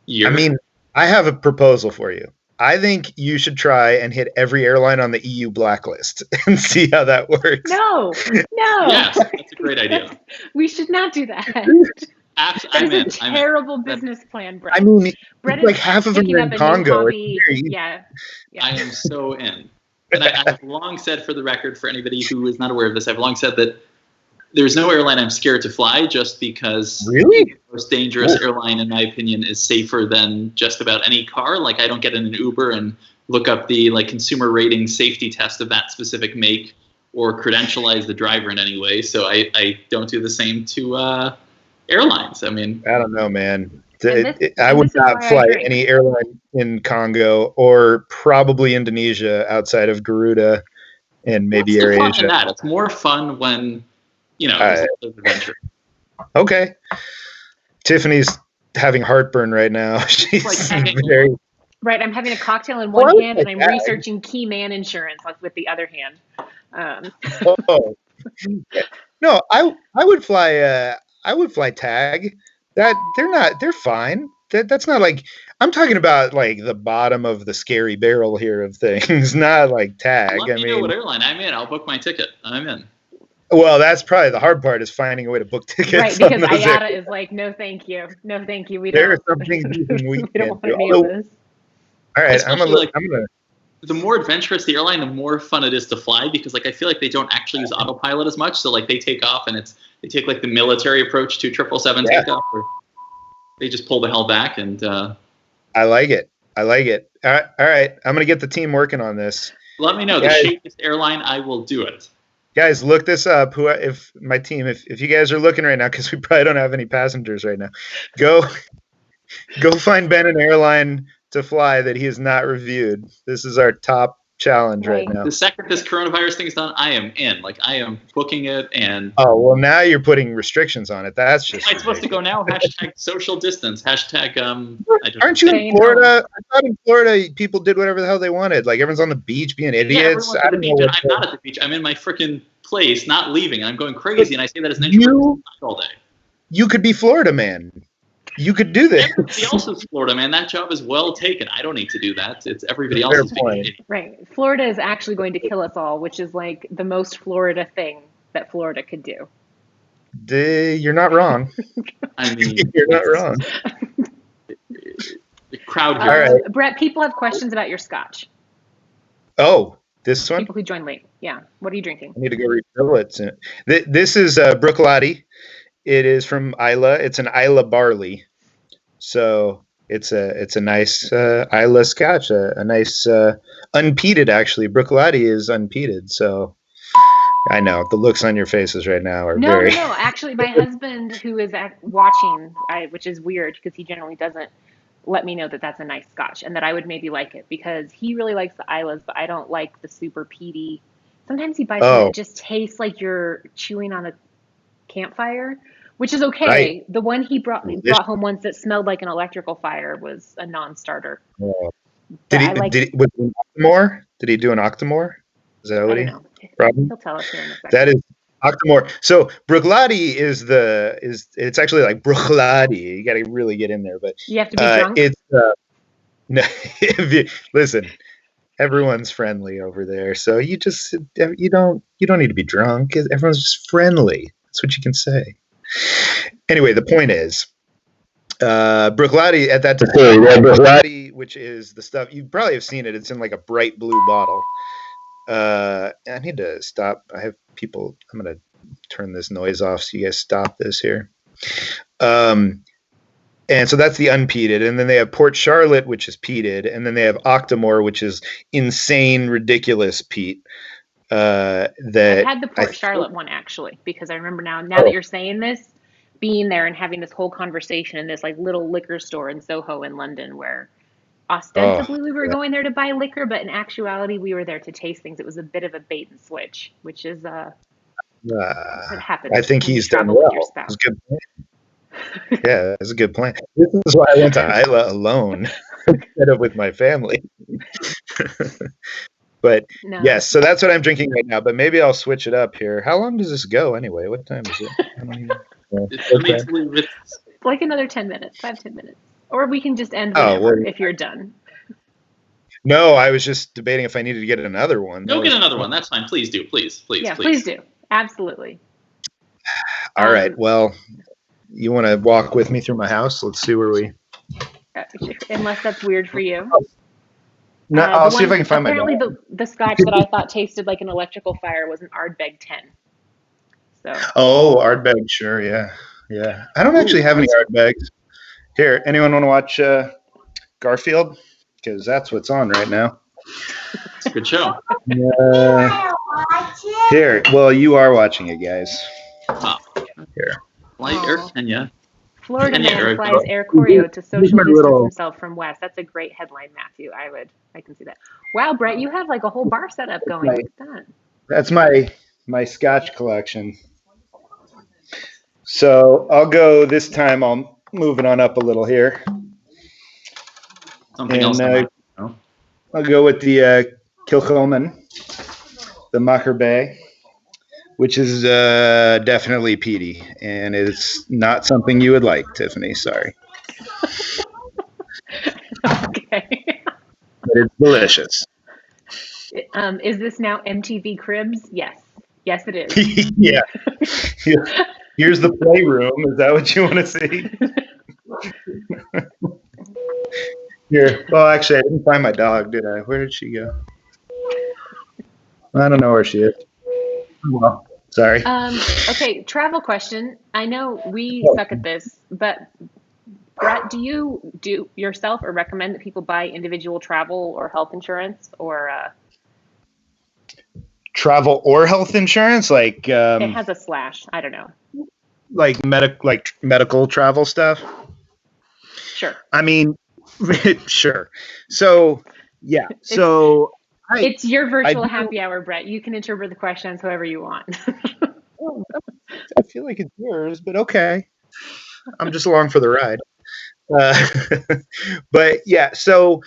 year. I mean, I have a proposal for you. I think you should try and hit every airline on the EU blacklist and see how that works. No. Yes, that's a great idea. We should not do that. I'm in. It's a terrible business plan, Brett. I mean, Brett like half of them are in Congo. Yeah. I am so in. And I have long said, for the record, for anybody who is not aware of this, I've long said that there's no airline I'm scared to fly, just because the most dangerous airline, in my opinion, is safer than just about any car. Like, I don't get in an Uber and look up the like consumer rating safety test of that specific make or credentialize the driver in any way. So I don't do the same to airlines. I mean, I don't know, man. I would not fly any airline in Congo or probably Indonesia outside of Garuda and maybe AirAsia. It's more fun when, it's an adventure. Okay. Tiffany's having heartburn right now. She's Right. I'm having a cocktail in one hand and I'm researching key man insurance with the other hand. No, I would fly TAG. They're fine. That's not like, I'm talking about like the bottom of the scary barrel here of things, not like TAG. Let me know what airline I'm in. I'll book my ticket. I'm in. Well, that's probably the hard part, is finding a way to book tickets. Right, because IATA is like, no, thank you. No, thank you. There are some things we don't want do. any of this. All right, I'm gonna. The more adventurous the airline, the more fun it is to fly, because like, I feel like they don't actually use autopilot as much. So like, they take off and they take like the military approach to 777 takeoff, where they just pull the hell back. And I like it. All right. I'm gonna get the team working on this. Let me know, the shadiest airline. I will do it. Guys, look this up. If you guys are looking right now, because we probably don't have any passengers right now, go find Ben an airline to fly that he has not reviewed. This is our top challenge right now. The second this coronavirus thing is done, I am in. Like, I am booking it. And now you're putting restrictions on it. That's just. Am I supposed to go now? # social distance. # Aren't you in Florida? I thought in Florida people did whatever the hell they wanted. Like, everyone's on the beach being idiots. I'm not at the beach. I'm in my freaking place, not leaving. I'm going crazy, and I say that as an introvert all day. You could be Florida man. You could do this. Everybody else is Florida, man. That job is well taken. I don't need to do that. It's everybody else's vacation. Right. Florida is actually going to kill us all, which is like the most Florida thing that Florida could do. You're not wrong. I mean, you're not wrong. The crowd here. All right. Brett, people have questions about your scotch. Oh, This one? People who join late. Yeah. What are you drinking? I need to go refill it soon. This is Brooklotti. It is from Isla. It's an Isla barley. So it's a nice Isla Scotch, a nice unpeated actually. Brooklotti is unpeated, so I know the looks on your faces right now are very. No. Actually, my husband, who is watching, which is weird because he generally doesn't let me know that that's a nice Scotch and that I would maybe like it because he really likes the Islas, but I don't like the super peaty. Sometimes he buys one that just tastes like you're chewing on a campfire, which is okay. Right. The one he brought home once that smelled like an electrical fire was a non-starter. Did he Octomore? Did he do an Octomore? Is that what He'll tell us here in a second. That is Octomore. So Brooklotti it's actually like Brooklotti. You got to really get in there, but you have to be drunk. It's no. Listen, everyone's friendly over there, so you don't need to be drunk. Everyone's just friendly. That's what you can say. Anyway, the point is, Brooklotti at that time, Brooklotti, which is the stuff you probably have seen it. It's in like a bright blue bottle. I need to stop. I have people. I'm gonna turn this noise off so you guys stop this here. And so that's the unpeated, and then they have Port Charlotte, which is peated, and then they have Octomore, which is insane, ridiculous peat. I had the Port Charlotte one actually because I remember now that you're saying this, being there and having this whole conversation in this like little liquor store in Soho in London where ostensibly we were going there to buy liquor, but in actuality we were there to taste things. It was a bit of a bait and switch, which is what happens. I think he's done well. It's a good plan. Yeah, that's a good plan. This is why I went to Isla alone instead of with my family. But yes, so that's what I'm drinking right now. But maybe I'll switch it up here. How long does this go anyway? What time is it? I don't even know. It's like another 10 minutes, 5-10 minutes. Or we can just end whenever if you're done. No, I was just debating if I needed to get another one. Go get another one. That's fine. Please do. Please. Yeah, please do. Absolutely. All right. Well, you want to walk with me through my house? Let's see where we. Unless that's weird for you. No, I'll see if I can find my. Apparently, the Scotch that I thought tasted like an electrical fire was an Ardbeg 10. So. Oh, Ardbeg, sure, yeah. I don't actually have any Ardbegs. Here, anyone want to watch Garfield? Because that's what's on right now. It's a good show. Here, well, you are watching it, guys. Oh. Here. Air Kenya. Florida man flies air choreo to social distance himself from West. That's a great headline, Matthew. I can see that. Wow, Brett, you have like a whole bar setup going. What's that? That's my Scotch collection. So I'll go this time. I'll move it on up a little here. Something else. I'll go with the Kilchoman, the Macher Bay, which is definitely peaty, and it's not something you would like, Tiffany. Sorry. Okay. But it's delicious. Is this now MTV Cribs? Yes. Yes, it is. Yeah. Here's the playroom. Is that what you want to see? Here. Well, actually, I didn't find my dog, did I? Where did she go? I don't know where she is. Well, sorry. Okay, travel question. I know we suck at this, but Brett, do you do yourself or recommend that people buy individual travel or health insurance or travel or health insurance? Like it has a slash. I don't know. Like medical travel stuff? Sure. I mean, sure. So, yeah. So it's your virtual happy hour, Brett. You can interpret the questions however you want. I feel like it's yours, but okay. I'm just along for the ride. But yeah, so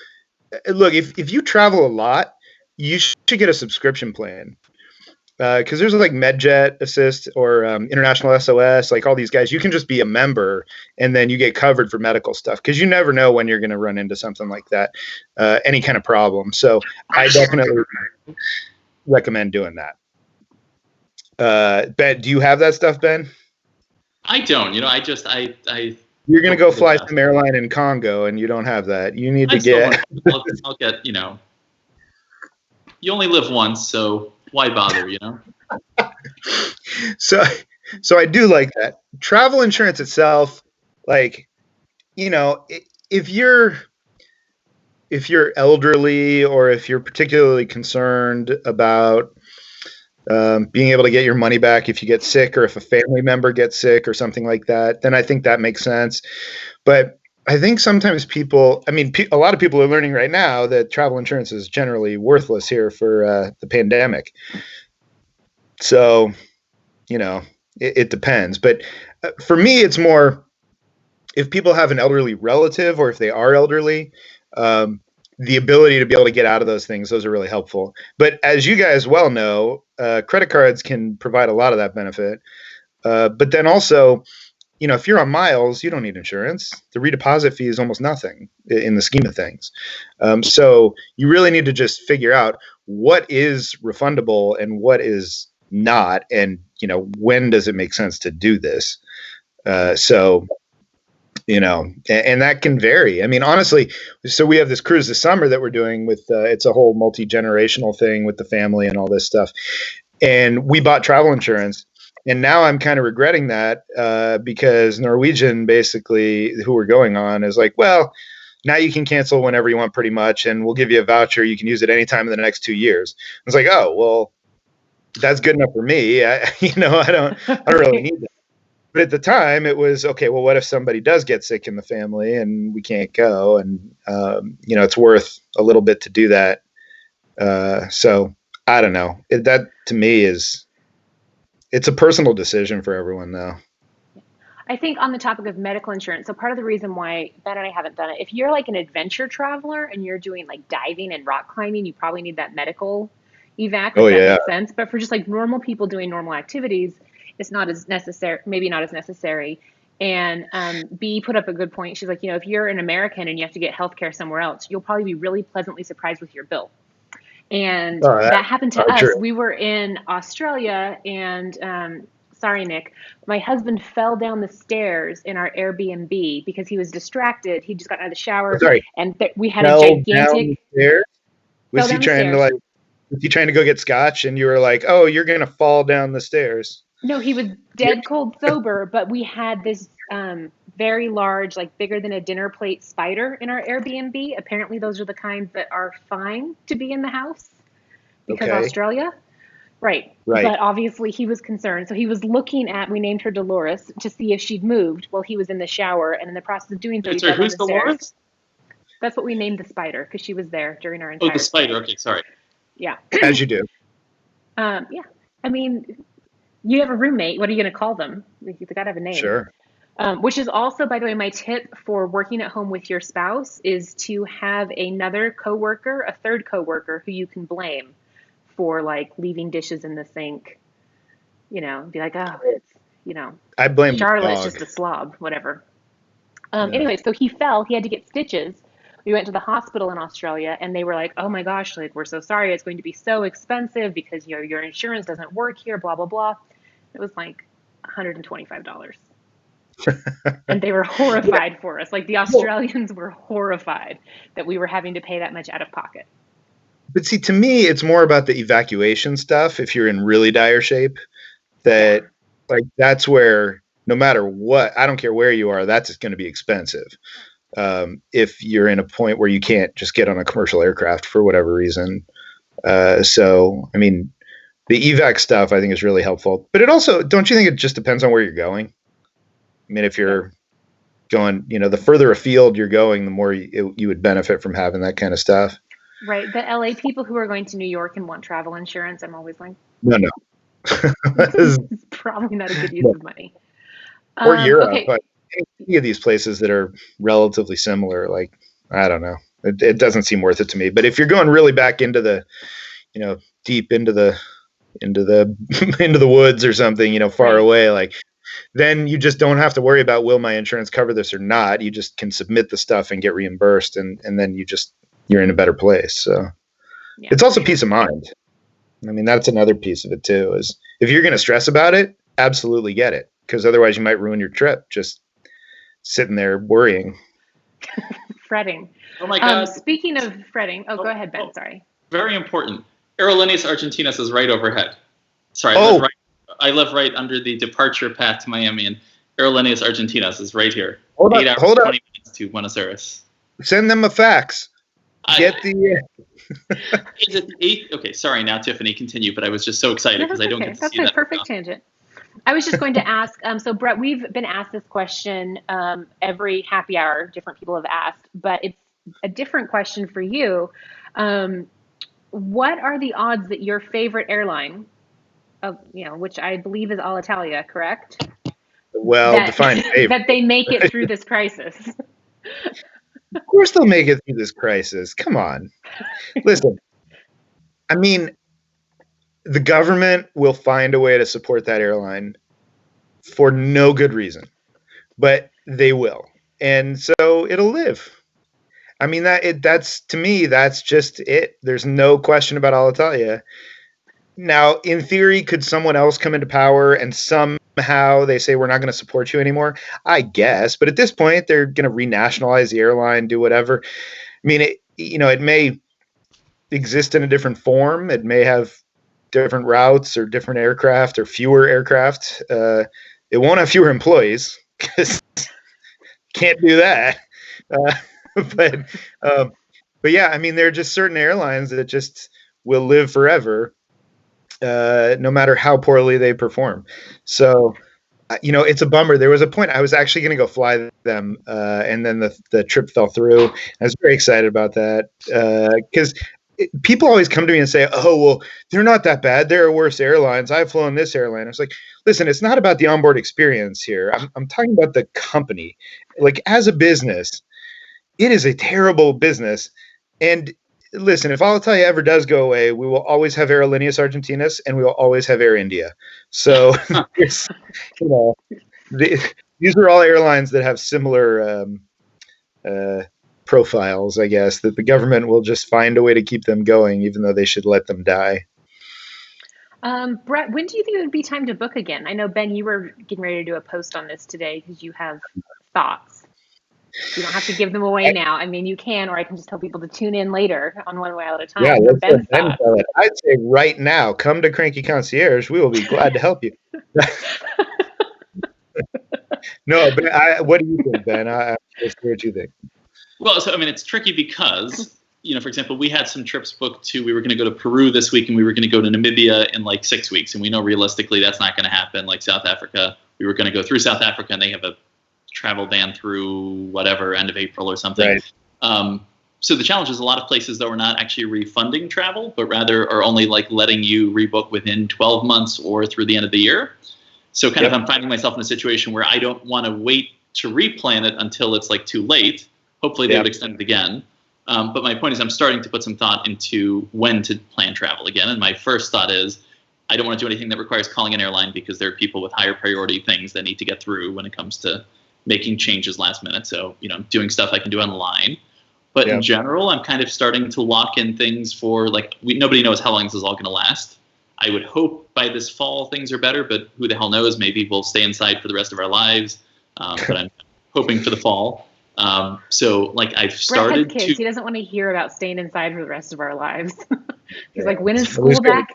look, if you travel a lot, you should get a subscription plan. Because there's like MedJet Assist or International SOS, like all these guys, you can just be a member and then you get covered for medical stuff because you never know when you're going to run into something like that, any kind of problem. So I definitely recommend doing that. Ben, do you have that stuff, Ben? I don't. I You're going to go fly some airline in Congo and you don't have that. You need to get. I'll get, you only live once, so why bother, you know? So I do like that. Travel insurance itself, like, you know, if you're elderly or if you're particularly concerned about being able to get your money back if you get sick or if a family member gets sick or something like that, then I think that makes sense. But I think sometimes people, I mean, a lot of people are learning right now that travel insurance is generally worthless here for the pandemic. So, you know, it depends. But for me, it's more if people have an elderly relative or if they are elderly, the ability to be able to get out of those things, those are really helpful. But as you guys well know, credit cards can provide a lot of that benefit. But then also, you know, if you're on miles, you don't need insurance. The redeposit fee is almost nothing in the scheme of things. So you really need to just figure out what is refundable and what is not. And, you know, when does it make sense to do this? So, you know, and that can vary. I mean, honestly, so we have this cruise this summer that we're doing with, it's a whole multi-generational thing with the family and all this stuff. And we bought travel insurance. And now I'm kind of regretting that because Norwegian, basically, who we're going on, is like, well, now you can cancel whenever you want pretty much, and we'll give you a voucher. You can use it anytime in the next 2 years. I was like, oh, well, that's good enough for me. I don't really need that. But at the time, it was, okay, well, what if somebody does get sick in the family and we can't go? And, you know, it's worth a little bit to do that. So I don't know. That, to me, it's a personal decision for everyone, though. I think on the topic of medical insurance, so part of the reason why Ben and I haven't done it, if you're like an adventure traveler and you're doing like diving and rock climbing, you probably need that medical evac, if that makes sense. But for just like normal people doing normal activities, it's not as necessary, maybe not as necessary. And B put up a good point. She's like, you know, if you're an American and you have to get healthcare somewhere else, you'll probably be really pleasantly surprised with your bill. And that happened to us. True. We were in Australia and sorry, Nick, my husband fell down the stairs in our Airbnb because he was distracted. He just got out of the shower. And we had a gigantic. Was he trying to was he trying to go get scotch and you were like, oh, you're going to fall down the stairs? No, he was dead cold sober, but we had this very large, like bigger than a dinner plate spider in our Airbnb. Apparently those are the kinds that are fine to be in the house because Australia. Right. But obviously he was concerned. So he was looking at, we named her Dolores to see if she'd moved while he was in the shower. And in the process of doing so, he fell down the stairs. Dolores? That's what we named the spider because she was there during our entire the spider. Okay, sorry. Yeah. As you do. Yeah. I mean, you have a roommate. What are you going to call them? You got to have a name. Sure. Which is also, by the way, my tip for working at home with your spouse is to have another coworker, a third coworker who you can blame for like leaving dishes in the sink, you know, be like, oh, it's, you know, I blame Charlotte's just a slob, whatever. Anyway, so he fell, he had to get stitches. We went to the hospital in Australia and they were like, oh my gosh, like, we're so sorry. It's going to be so expensive because, you know, your insurance doesn't work here, blah, blah, blah. It was like $125. And they were horrified for us. Like the Australians were horrified that we were having to pay that much out of pocket. But see, to me, it's more about the evacuation stuff. If you're in really dire shape, that like that's where no matter what, I don't care where you are, that's going to be expensive. If you're in a point where you can't just get on a commercial aircraft for whatever reason. So, I mean, the evac stuff I think is really helpful. But it also, don't you think it just depends on where you're going? I mean, if you're going, you know, the further afield you're going, the more you would benefit from having that kind of stuff. Right. The LA people who are going to New York and want travel insurance, I'm always like, no. It's probably not a good use of money. Or Europe, but any of these places that are relatively similar, like, I don't know. It doesn't seem worth it to me. But if you're going really back into the, you know, deep into the into the woods or something, you know, far away, like, then you just don't have to worry about, will my insurance cover this or not? You just can submit the stuff and get reimbursed, and then you're in a better place. So it's also peace of mind. I mean, that's another piece of it too, is if you're going to stress about it, absolutely get it. Because otherwise you might ruin your trip just sitting there worrying. Fretting. Oh my God. Speaking of fretting, go ahead, Ben, sorry. Very important. Aerolíneas Argentinas is right overhead. Sorry, I live right under the departure path to Miami, and Aerolíneas Argentinas is right here. Hold 8 up, hours, 20 minutes to Buenos Aires. Send them a fax. Get the. Is it the 8th? Okay, sorry. Now, Tiffany, continue. But I was just so excited because I don't get to see that. That's a perfect tangent. I was just going to ask. So, Brett, we've been asked this question every happy hour. Different people have asked, but it's a different question for you. What are the odds that your favorite airline, which I believe is Alitalia, correct? Well, define favorite. That they make it through this crisis. Of course they'll make it through this crisis. Come on. Listen, I mean, the government will find a way to support that airline for no good reason, but they will. And so it'll live. I mean, that's to me, that's just it. There's no question about Alitalia. Now, in theory, could someone else come into power and somehow they say we're not going to support you anymore? I guess, but at this point, they're going to renationalize the airline, do whatever. I mean, it may exist in a different form. It may have different routes or different aircraft or fewer aircraft. It won't have fewer employees because can't do that. But yeah, I mean, there are just certain airlines that just will live forever. No matter how poorly they perform. So, it's a bummer. There was a point I was actually going to go fly them, and then the trip fell through. I was very excited about that because people always come to me and say, oh, well, they're not that bad. There are worse airlines. I've flown this airline. I was like, listen, it's not about the onboard experience here. I'm talking about the company. Like, as a business, it is a terrible business. And listen, if Alitalia ever does go away, we will always have Aerolíneas Argentinas and we will always have Air India. So, these are all airlines that have similar profiles, I guess, that the government will just find a way to keep them going, even though they should let them die. Brett, when do you think it would be time to book again? I know, Ben, you were getting ready to do a post on this today because you have thoughts. You don't have to give them away now. I mean, you can, or I can just tell people to tune in later on One Way at a Time. Yeah, let's let Ben tell it. I'd say right now, come to Cranky Concierge. We will be glad to help you. No, but what do you think, Ben? I'm curious what you think. Well, so I mean, it's tricky because, for example, we had some trips booked we were going to go to Peru this week and we were going to go to Namibia in like 6 weeks. And we know realistically that's not going to happen. Like South Africa, we were going to go through South Africa and they have a travel ban through whatever, end of April or something. Right. So the challenge is a lot of places, though, are not actually refunding travel, but rather are only like letting you rebook within 12 months or through the end of the year. So kind of I'm finding myself in a situation where I don't want to wait to replan it until it's like too late. Hopefully they would extend it again. But my point is I'm starting to put some thought into when to plan travel again. And my first thought is I don't want to do anything that requires calling an airline because there are people with higher priority things that need to get through when it comes to making changes last minute. So, doing stuff I can do online. But in general, I'm kind of starting to lock in things for nobody knows how long this is all going to last. I would hope by this fall things are better, but who the hell knows? Maybe we'll stay inside for the rest of our lives. But I'm hoping for the fall. So I've started Brett has kids. He doesn't want to hear about staying inside for the rest of our lives. He's like, when is school back?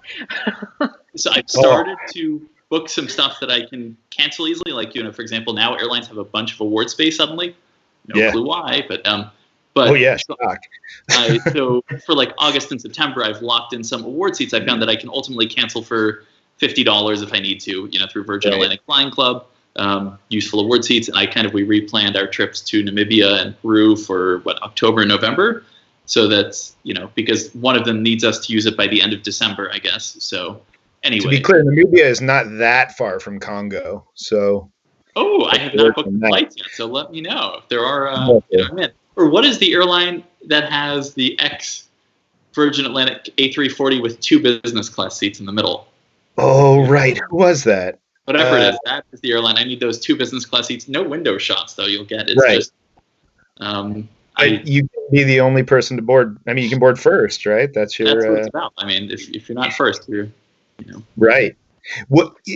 So I've started to book some stuff that I can cancel easily. Like, for example, now airlines have a bunch of award space suddenly. No clue why, but oh yeah, shock. So for August and September, I've locked in some award seats. I found that I can ultimately cancel for $50 if I need to, through Virgin Atlantic Flying Club, useful award seats. And we replanned our trips to Namibia and Peru for October and November. So that's, because one of them needs us to use it by the end of December, I guess. So anyway. To be clear, Namibia is not that far from Congo. So. Oh, I have not booked the flights yet. So let me know if there are, I'm in. Or what is the airline that has the ex-Virgin Atlantic A340 with 2 business class seats in the middle? Oh, right. Who was that? Whatever it is, that is the airline. I need those 2 business class seats. No window shots, though, you'll get. It's just... you can be the only person to board. I mean, you can board first, right? That's what it's about. I mean, if you're not first, you're, Right.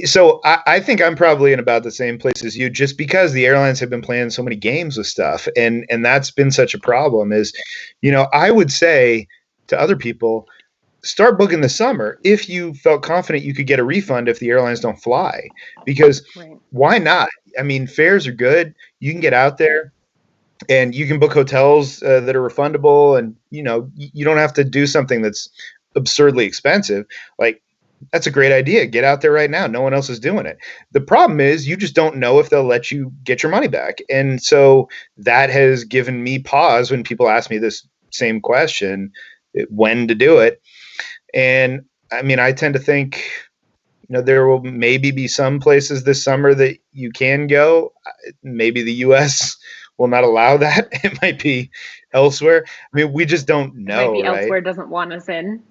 So I think I'm probably in about the same place as you, just because the airlines have been playing so many games with stuff, and that's been such a problem. Is, I would say to other people, start booking the summer if you felt confident you could get a refund if the airlines don't fly, because why not? I mean, fares are good. You can get out there and you can book hotels that are refundable, and you don't have to do something that's absurdly expensive. Like, that's a great idea. Get out there right now. No one else is doing it. The problem is you just don't know if they'll let you get your money back. And so that has given me pause when people ask me this same question, when to do it. And I mean, I tend to think, there will maybe be some places this summer that you can go. Maybe the U.S. will not allow that. It might be elsewhere. I mean, we just don't know. It might be elsewhere doesn't want us in.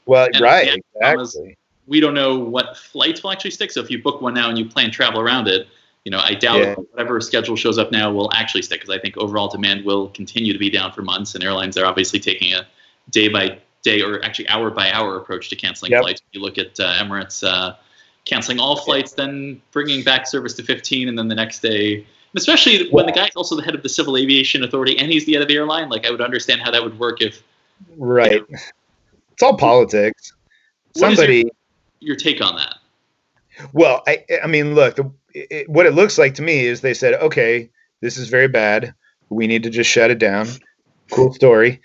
Well, right, exactly. We don't know what flights will actually stick. So if you book one now and you plan travel around it, I doubt whatever schedule shows up now will actually stick, because I think overall demand will continue to be down for months, and airlines are obviously taking a day by day, or actually hour by hour approach to canceling flights. You look at Emirates canceling all flights, then bringing back service to 15, and then the next day. Especially when the guy's also the head of the Civil Aviation Authority and he's the head of the airline. Like, I would understand how that would work if. Right. It's all politics. Somebody. Your take on that? Well, I mean, look, what it looks like to me is they said, okay, this is very bad. We need to just shut it down. Cool story.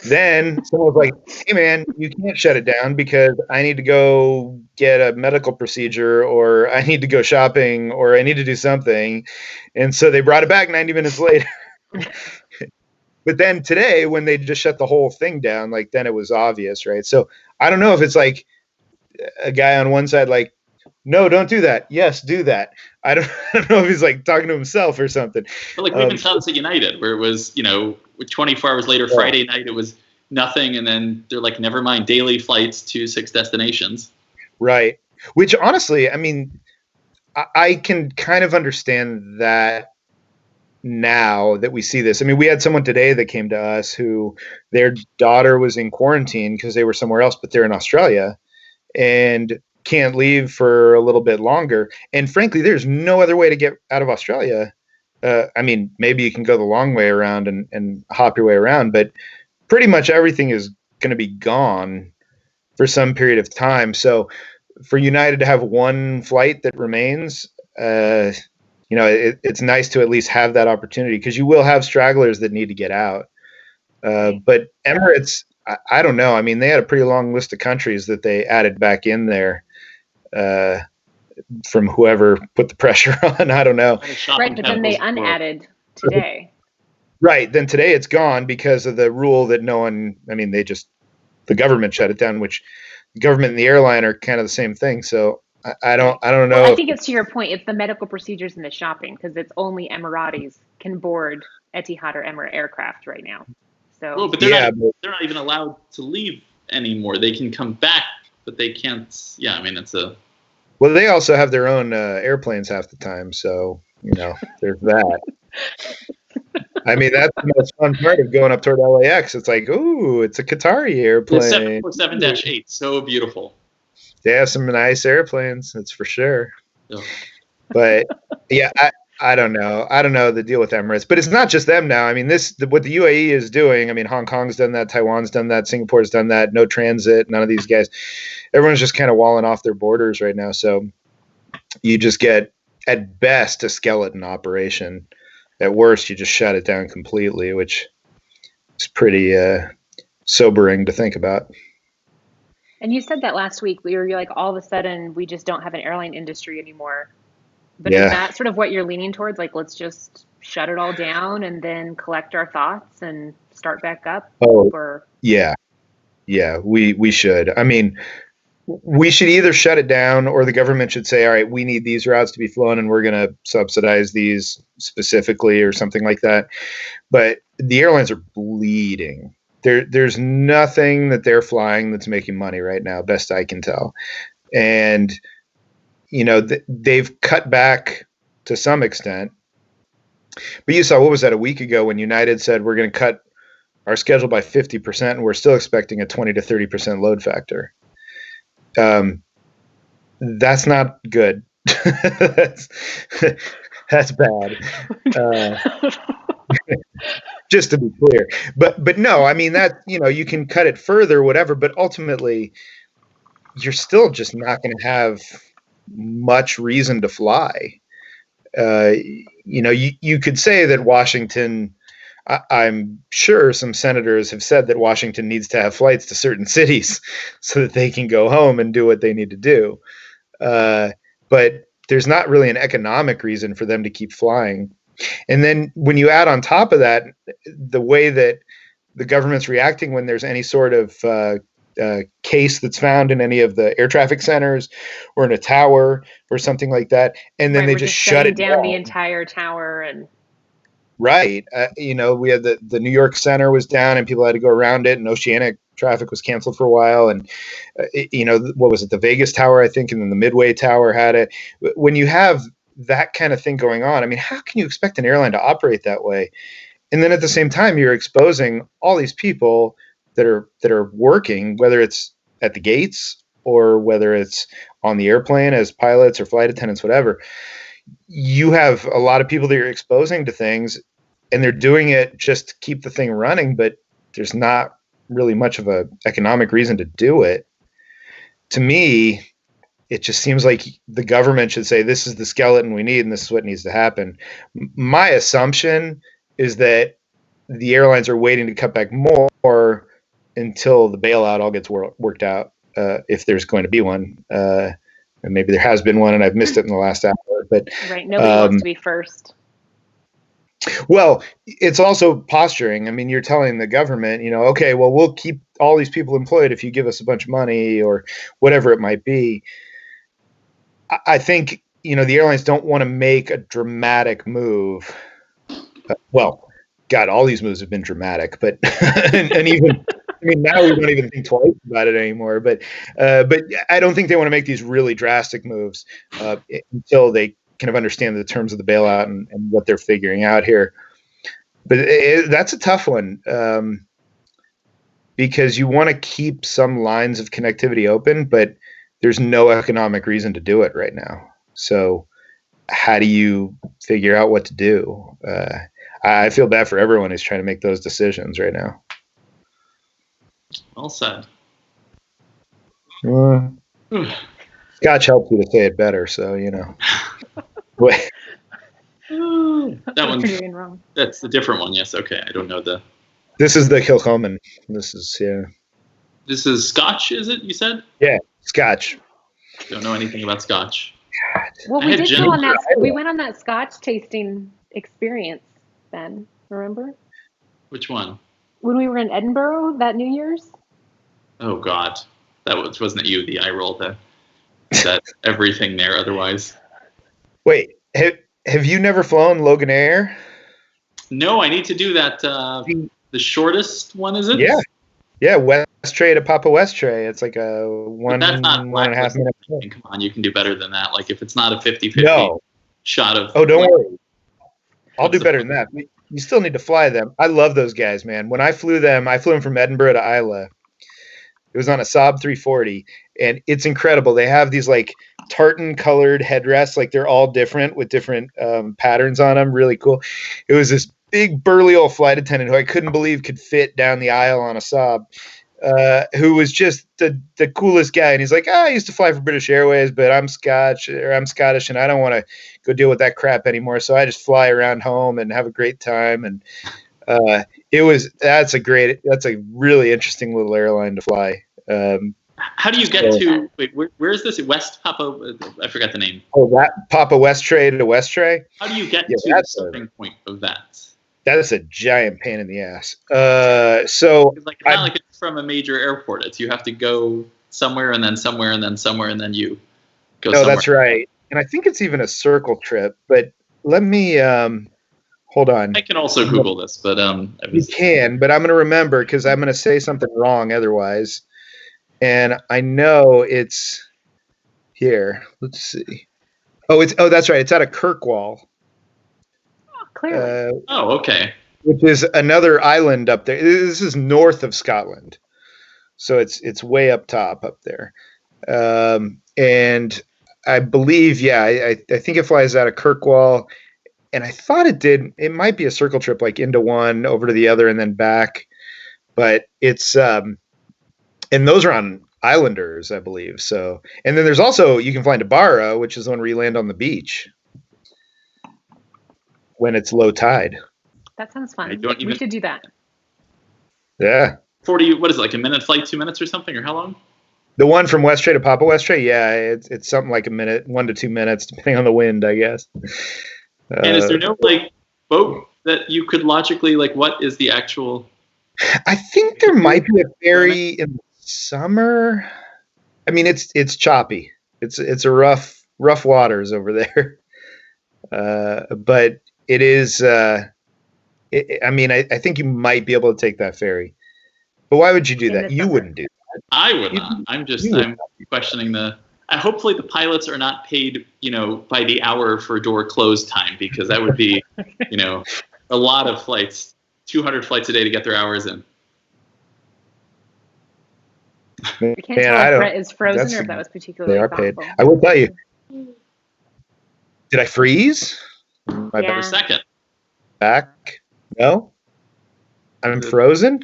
Then someone was like, hey, man, you can't shut it down because I need to go get a medical procedure, or I need to go shopping, or I need to do something. And so they brought it back 90 minutes later. But then today, when they just shut the whole thing down, like, then it was obvious, right? So I don't know if it's like a guy on one side, like, no, don't do that. Yes, do that. I don't know if he's like talking to himself or something. But like, we've been telling us at United, where it was, 24 hours later, Friday night, it was nothing. And then they're like, never mind, daily flights to 6 destinations. Right. Which honestly, I mean, I can kind of understand that now that we see this. I mean, we had someone today that came to us who their daughter was in quarantine because they were somewhere else, but they're in Australia and can't leave for a little bit longer. And frankly, there's no other way to get out of Australia. I mean, maybe you can go the long way around and hop your way around, but pretty much everything is going to be gone for some period of time. So for United to have one flight that remains, it's nice to at least have that opportunity, because you will have stragglers that need to get out. But Emirates, I don't know. I mean, they had a pretty long list of countries that they added back in there from whoever put the pressure on. I don't know. Right, but then they unadded today. Right. Then today it's gone because of the rule that the government shut it down, which the government and the airline are kind of the same thing. So I don't know. Well, I think it's to your point. It's the medical procedures and the shopping, because it's only Emiratis can board Etihad or Emirates aircraft right now. So, well, but they're not even allowed to leave anymore. They can come back, but they can't. Yeah, I mean, it's a. Well, they also have their own airplanes half the time, so there's that. I mean, that's the most fun part of going up toward LAX. It's like, ooh, it's a Qatari airplane. 747-8, so beautiful. Yeah, some nice airplanes, that's for sure. Yeah. But yeah, I don't know. I don't know the deal with Emirates, but it's not just them now. I mean, what the UAE is doing. I mean, Hong Kong's done that, Taiwan's done that, Singapore's done that. No transit, none of these guys. Everyone's just kind of walling off their borders right now. So you just get, at best, a skeleton operation. At worst, you just shut it down completely, which is pretty sobering to think about. And you said that last week. You're like, all of a sudden, we just don't have an airline industry anymore. But is that sort of what you're leaning towards? Like, let's just shut it all down and then collect our thoughts and start back up? Yeah, we should. I mean, we should either shut it down, or the government should say, all right, we need these routes to be flown and we're going to subsidize these specifically, or something like that. But the airlines are bleeding. There's nothing that they're flying that's making money right now, best I can tell. And they've cut back to some extent. But you saw, what was that, a week ago, when United said we're going to cut our schedule by 50%, and we're still expecting a 20 to 30% load factor. That's not good. that's bad. just to be clear. But no, I mean that, you can cut it further, whatever, but ultimately you're still just not going to have much reason to fly. You could say that Washington, I'm sure some senators have said that Washington needs to have flights to certain cities so that they can go home and do what they need to do. But there's not really an economic reason for them to keep flying. And then when you add on top of that, the way that the government's reacting when there's any sort of case that's found in any of the air traffic centers or in a tower or something like that, and then they just shut it down the entire tower. And right, we had the New York Center was down and people had to go around it, and oceanic traffic was canceled for a while, and what was it, the Vegas Tower, I think, and then the Midway Tower had it. When you have that kind of thing going on, I mean, how can you expect an airline to operate that way? And then at the same time, you're exposing all these people that are working, whether it's at the gates or whether it's on the airplane as pilots or flight attendants, whatever. You have a lot of people that you're exposing to things, and they're doing it just to keep the thing running, but there's not really much of a economic reason to do it. To me, it just seems like the government should say, this is the skeleton we need and this is what needs to happen. My assumption is that the airlines are waiting to cut back more until the bailout all gets worked out, if there's going to be one. And maybe there has been one and I've missed it in the last hour. But right, nobody wants to be first. Well, it's also posturing. I mean, you're telling the government, okay, well, we'll keep all these people employed if you give us a bunch of money or whatever it might be. I think, the airlines don't want to make a dramatic move. Well, God, all these moves have been dramatic, but and even, now we don't even think twice about it anymore. But I don't think they want to make these really drastic moves until they kind of understand the terms of the bailout and what they're figuring out here. But that's a tough one, because you want to keep some lines of connectivity open, but there's no economic reason to do it right now. So how do you figure out what to do? I feel bad for everyone who's trying to make those decisions right now. Well said. Scotch helps you to say it better, so that one's wrong. That's the different one. Yes. Okay. I don't know This is the Kilchoman. This is Scotch. Is it? You said? Yeah, Scotch. Don't know anything about Scotch. Well, we did go on that. We went on that Scotch tasting experience. Then remember? Which one? When we were in Edinburgh that New Year's. Oh God, wasn't it you? The eye roll, that everything there. Otherwise. Wait, have you never flown Logan Air? No, I need to do that. The shortest one, is it? Yeah, West Tray to Papa West Tray. It's like a 1.5 minute. Come on, you can do better than that. Like if it's not a 50-50 shot of. Oh, don't worry. I'll do better than that. You still need to fly them. I love those guys, man. When I flew them from Edinburgh to Isla. It was on a Saab 340, and it's incredible. They have these like tartan-colored headrests, like they're all different with different patterns on them. Really cool. It was this big burly old flight attendant who I couldn't believe could fit down the aisle on a Saab, who was just the coolest guy. And he's like, I used to fly for British Airways, but I'm Scottish, and I don't want to go deal with that crap anymore. So I just fly around home and have a great time. And that's a really interesting little airline to fly. How do you get to? Wait, where is this? West Papa? I forgot the name. Oh, that Papa West Tray to West Tray. How do you get to the starting point of that? That is a giant pain in the ass. So it's not like it's from a major airport. It's you have to go somewhere and then somewhere and then somewhere and then you go. No, that's right. And I think it's even a circle trip. But let me hold on. I can also Google this, but you can. But I'm going to remember because I'm going to say something wrong otherwise. And I know it's here. Let's see. Oh, that's right. It's out of Kirkwall. Oh, clearly. Okay. Which is another island up there. This is north of Scotland, so it's way up top up there. And I believe, I think it flies out of Kirkwall, and I thought it might be a circle trip, like into one, over to the other, and then back. But it's, and those are on Islanders, I believe. So, and then there's also, you can fly into Barra, which is the one where you land on the beach when it's low tide. That sounds fun. We should do that. Yeah. 40, what is it, like a minute flight, 2 minutes or something, or how long? The one from Westray to Papa Westray, yeah, it's something like a minute, 1 to 2 minutes, depending on the wind, I guess. And is there no like boat that you could logically, like, what is the actual? I think there might be a ferry in the summer. I mean, it's choppy. It's a rough waters over there. But it is. I think you might be able to take that ferry. But why would you do that? You wouldn't do that. I would not. I'm questioning hopefully the pilots are not paid, by the hour for door close time, because that would be, a lot of flights, 200 flights a day to get their hours in. I can't tell if Brett is frozen or if that was particularly They are thoughtful. paid. I will tell you. Did I freeze? For a second. Back? No? I'm frozen?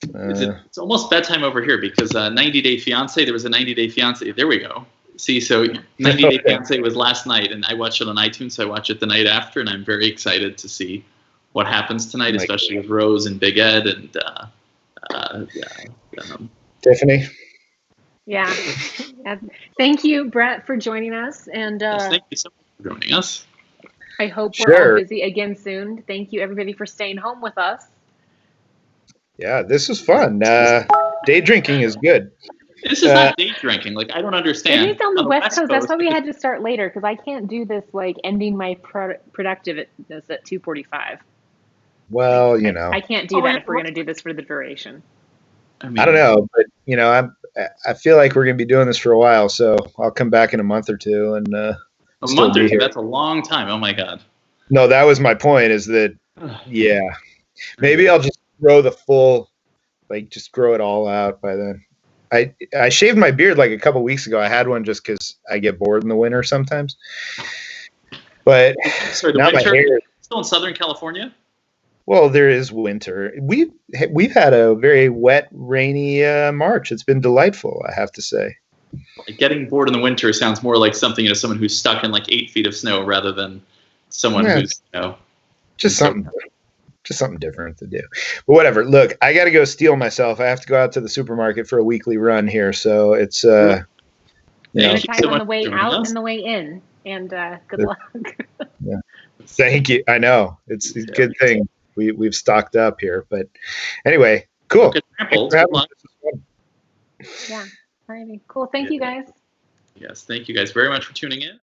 It's almost bedtime over here because 90 Day Fiance, there was a 90 Day Fiance. There we go. See, so 90 Day Fiance was last night, and I watched it on iTunes, so I watched it the night after, and I'm very excited to see what happens tonight, especially with Rose and Big Ed and Tiffany. Yeah. Thank you, Brett, for joining us. And yes, thank you so much for joining us. I hope we're all busy again soon. Thank you, everybody, for staying home with us. Yeah, this is fun. Day drinking is good. This is not day drinking. Like, I don't understand. It is on the West Coast. That's why we had to start later, because I can't do this, like, ending my productiveness at 2:45. Well, I can't do that if we're going to do this for the duration. I don't know, but, I feel like we're going to be doing this for a while, so I'll come back in a month or two. And a month or two? That's a long time. Oh, my God. No, that was my point, is that, yeah. Maybe I'll just grow the full, just grow it all out by then. I shaved my beard like a couple weeks ago. I had one just because I get bored in the winter sometimes. But now my hair. Still in Southern California? Well, there is winter. We've had a very wet, rainy March. It's been delightful, I have to say. Getting bored in the winter sounds more like something, someone who's stuck in like 8 feet of snow rather than someone who's, just something different to do. But whatever. Look, I got to go steel myself. I have to go out to the supermarket for a weekly run here. So it's, on the way out and the way in. And good luck. Yeah. Thank you. I know. It's a good thing we've stocked up here. But anyway, cool. Yeah. All righty. Cool. Thank you, guys. Yes. Thank you guys very much for tuning in.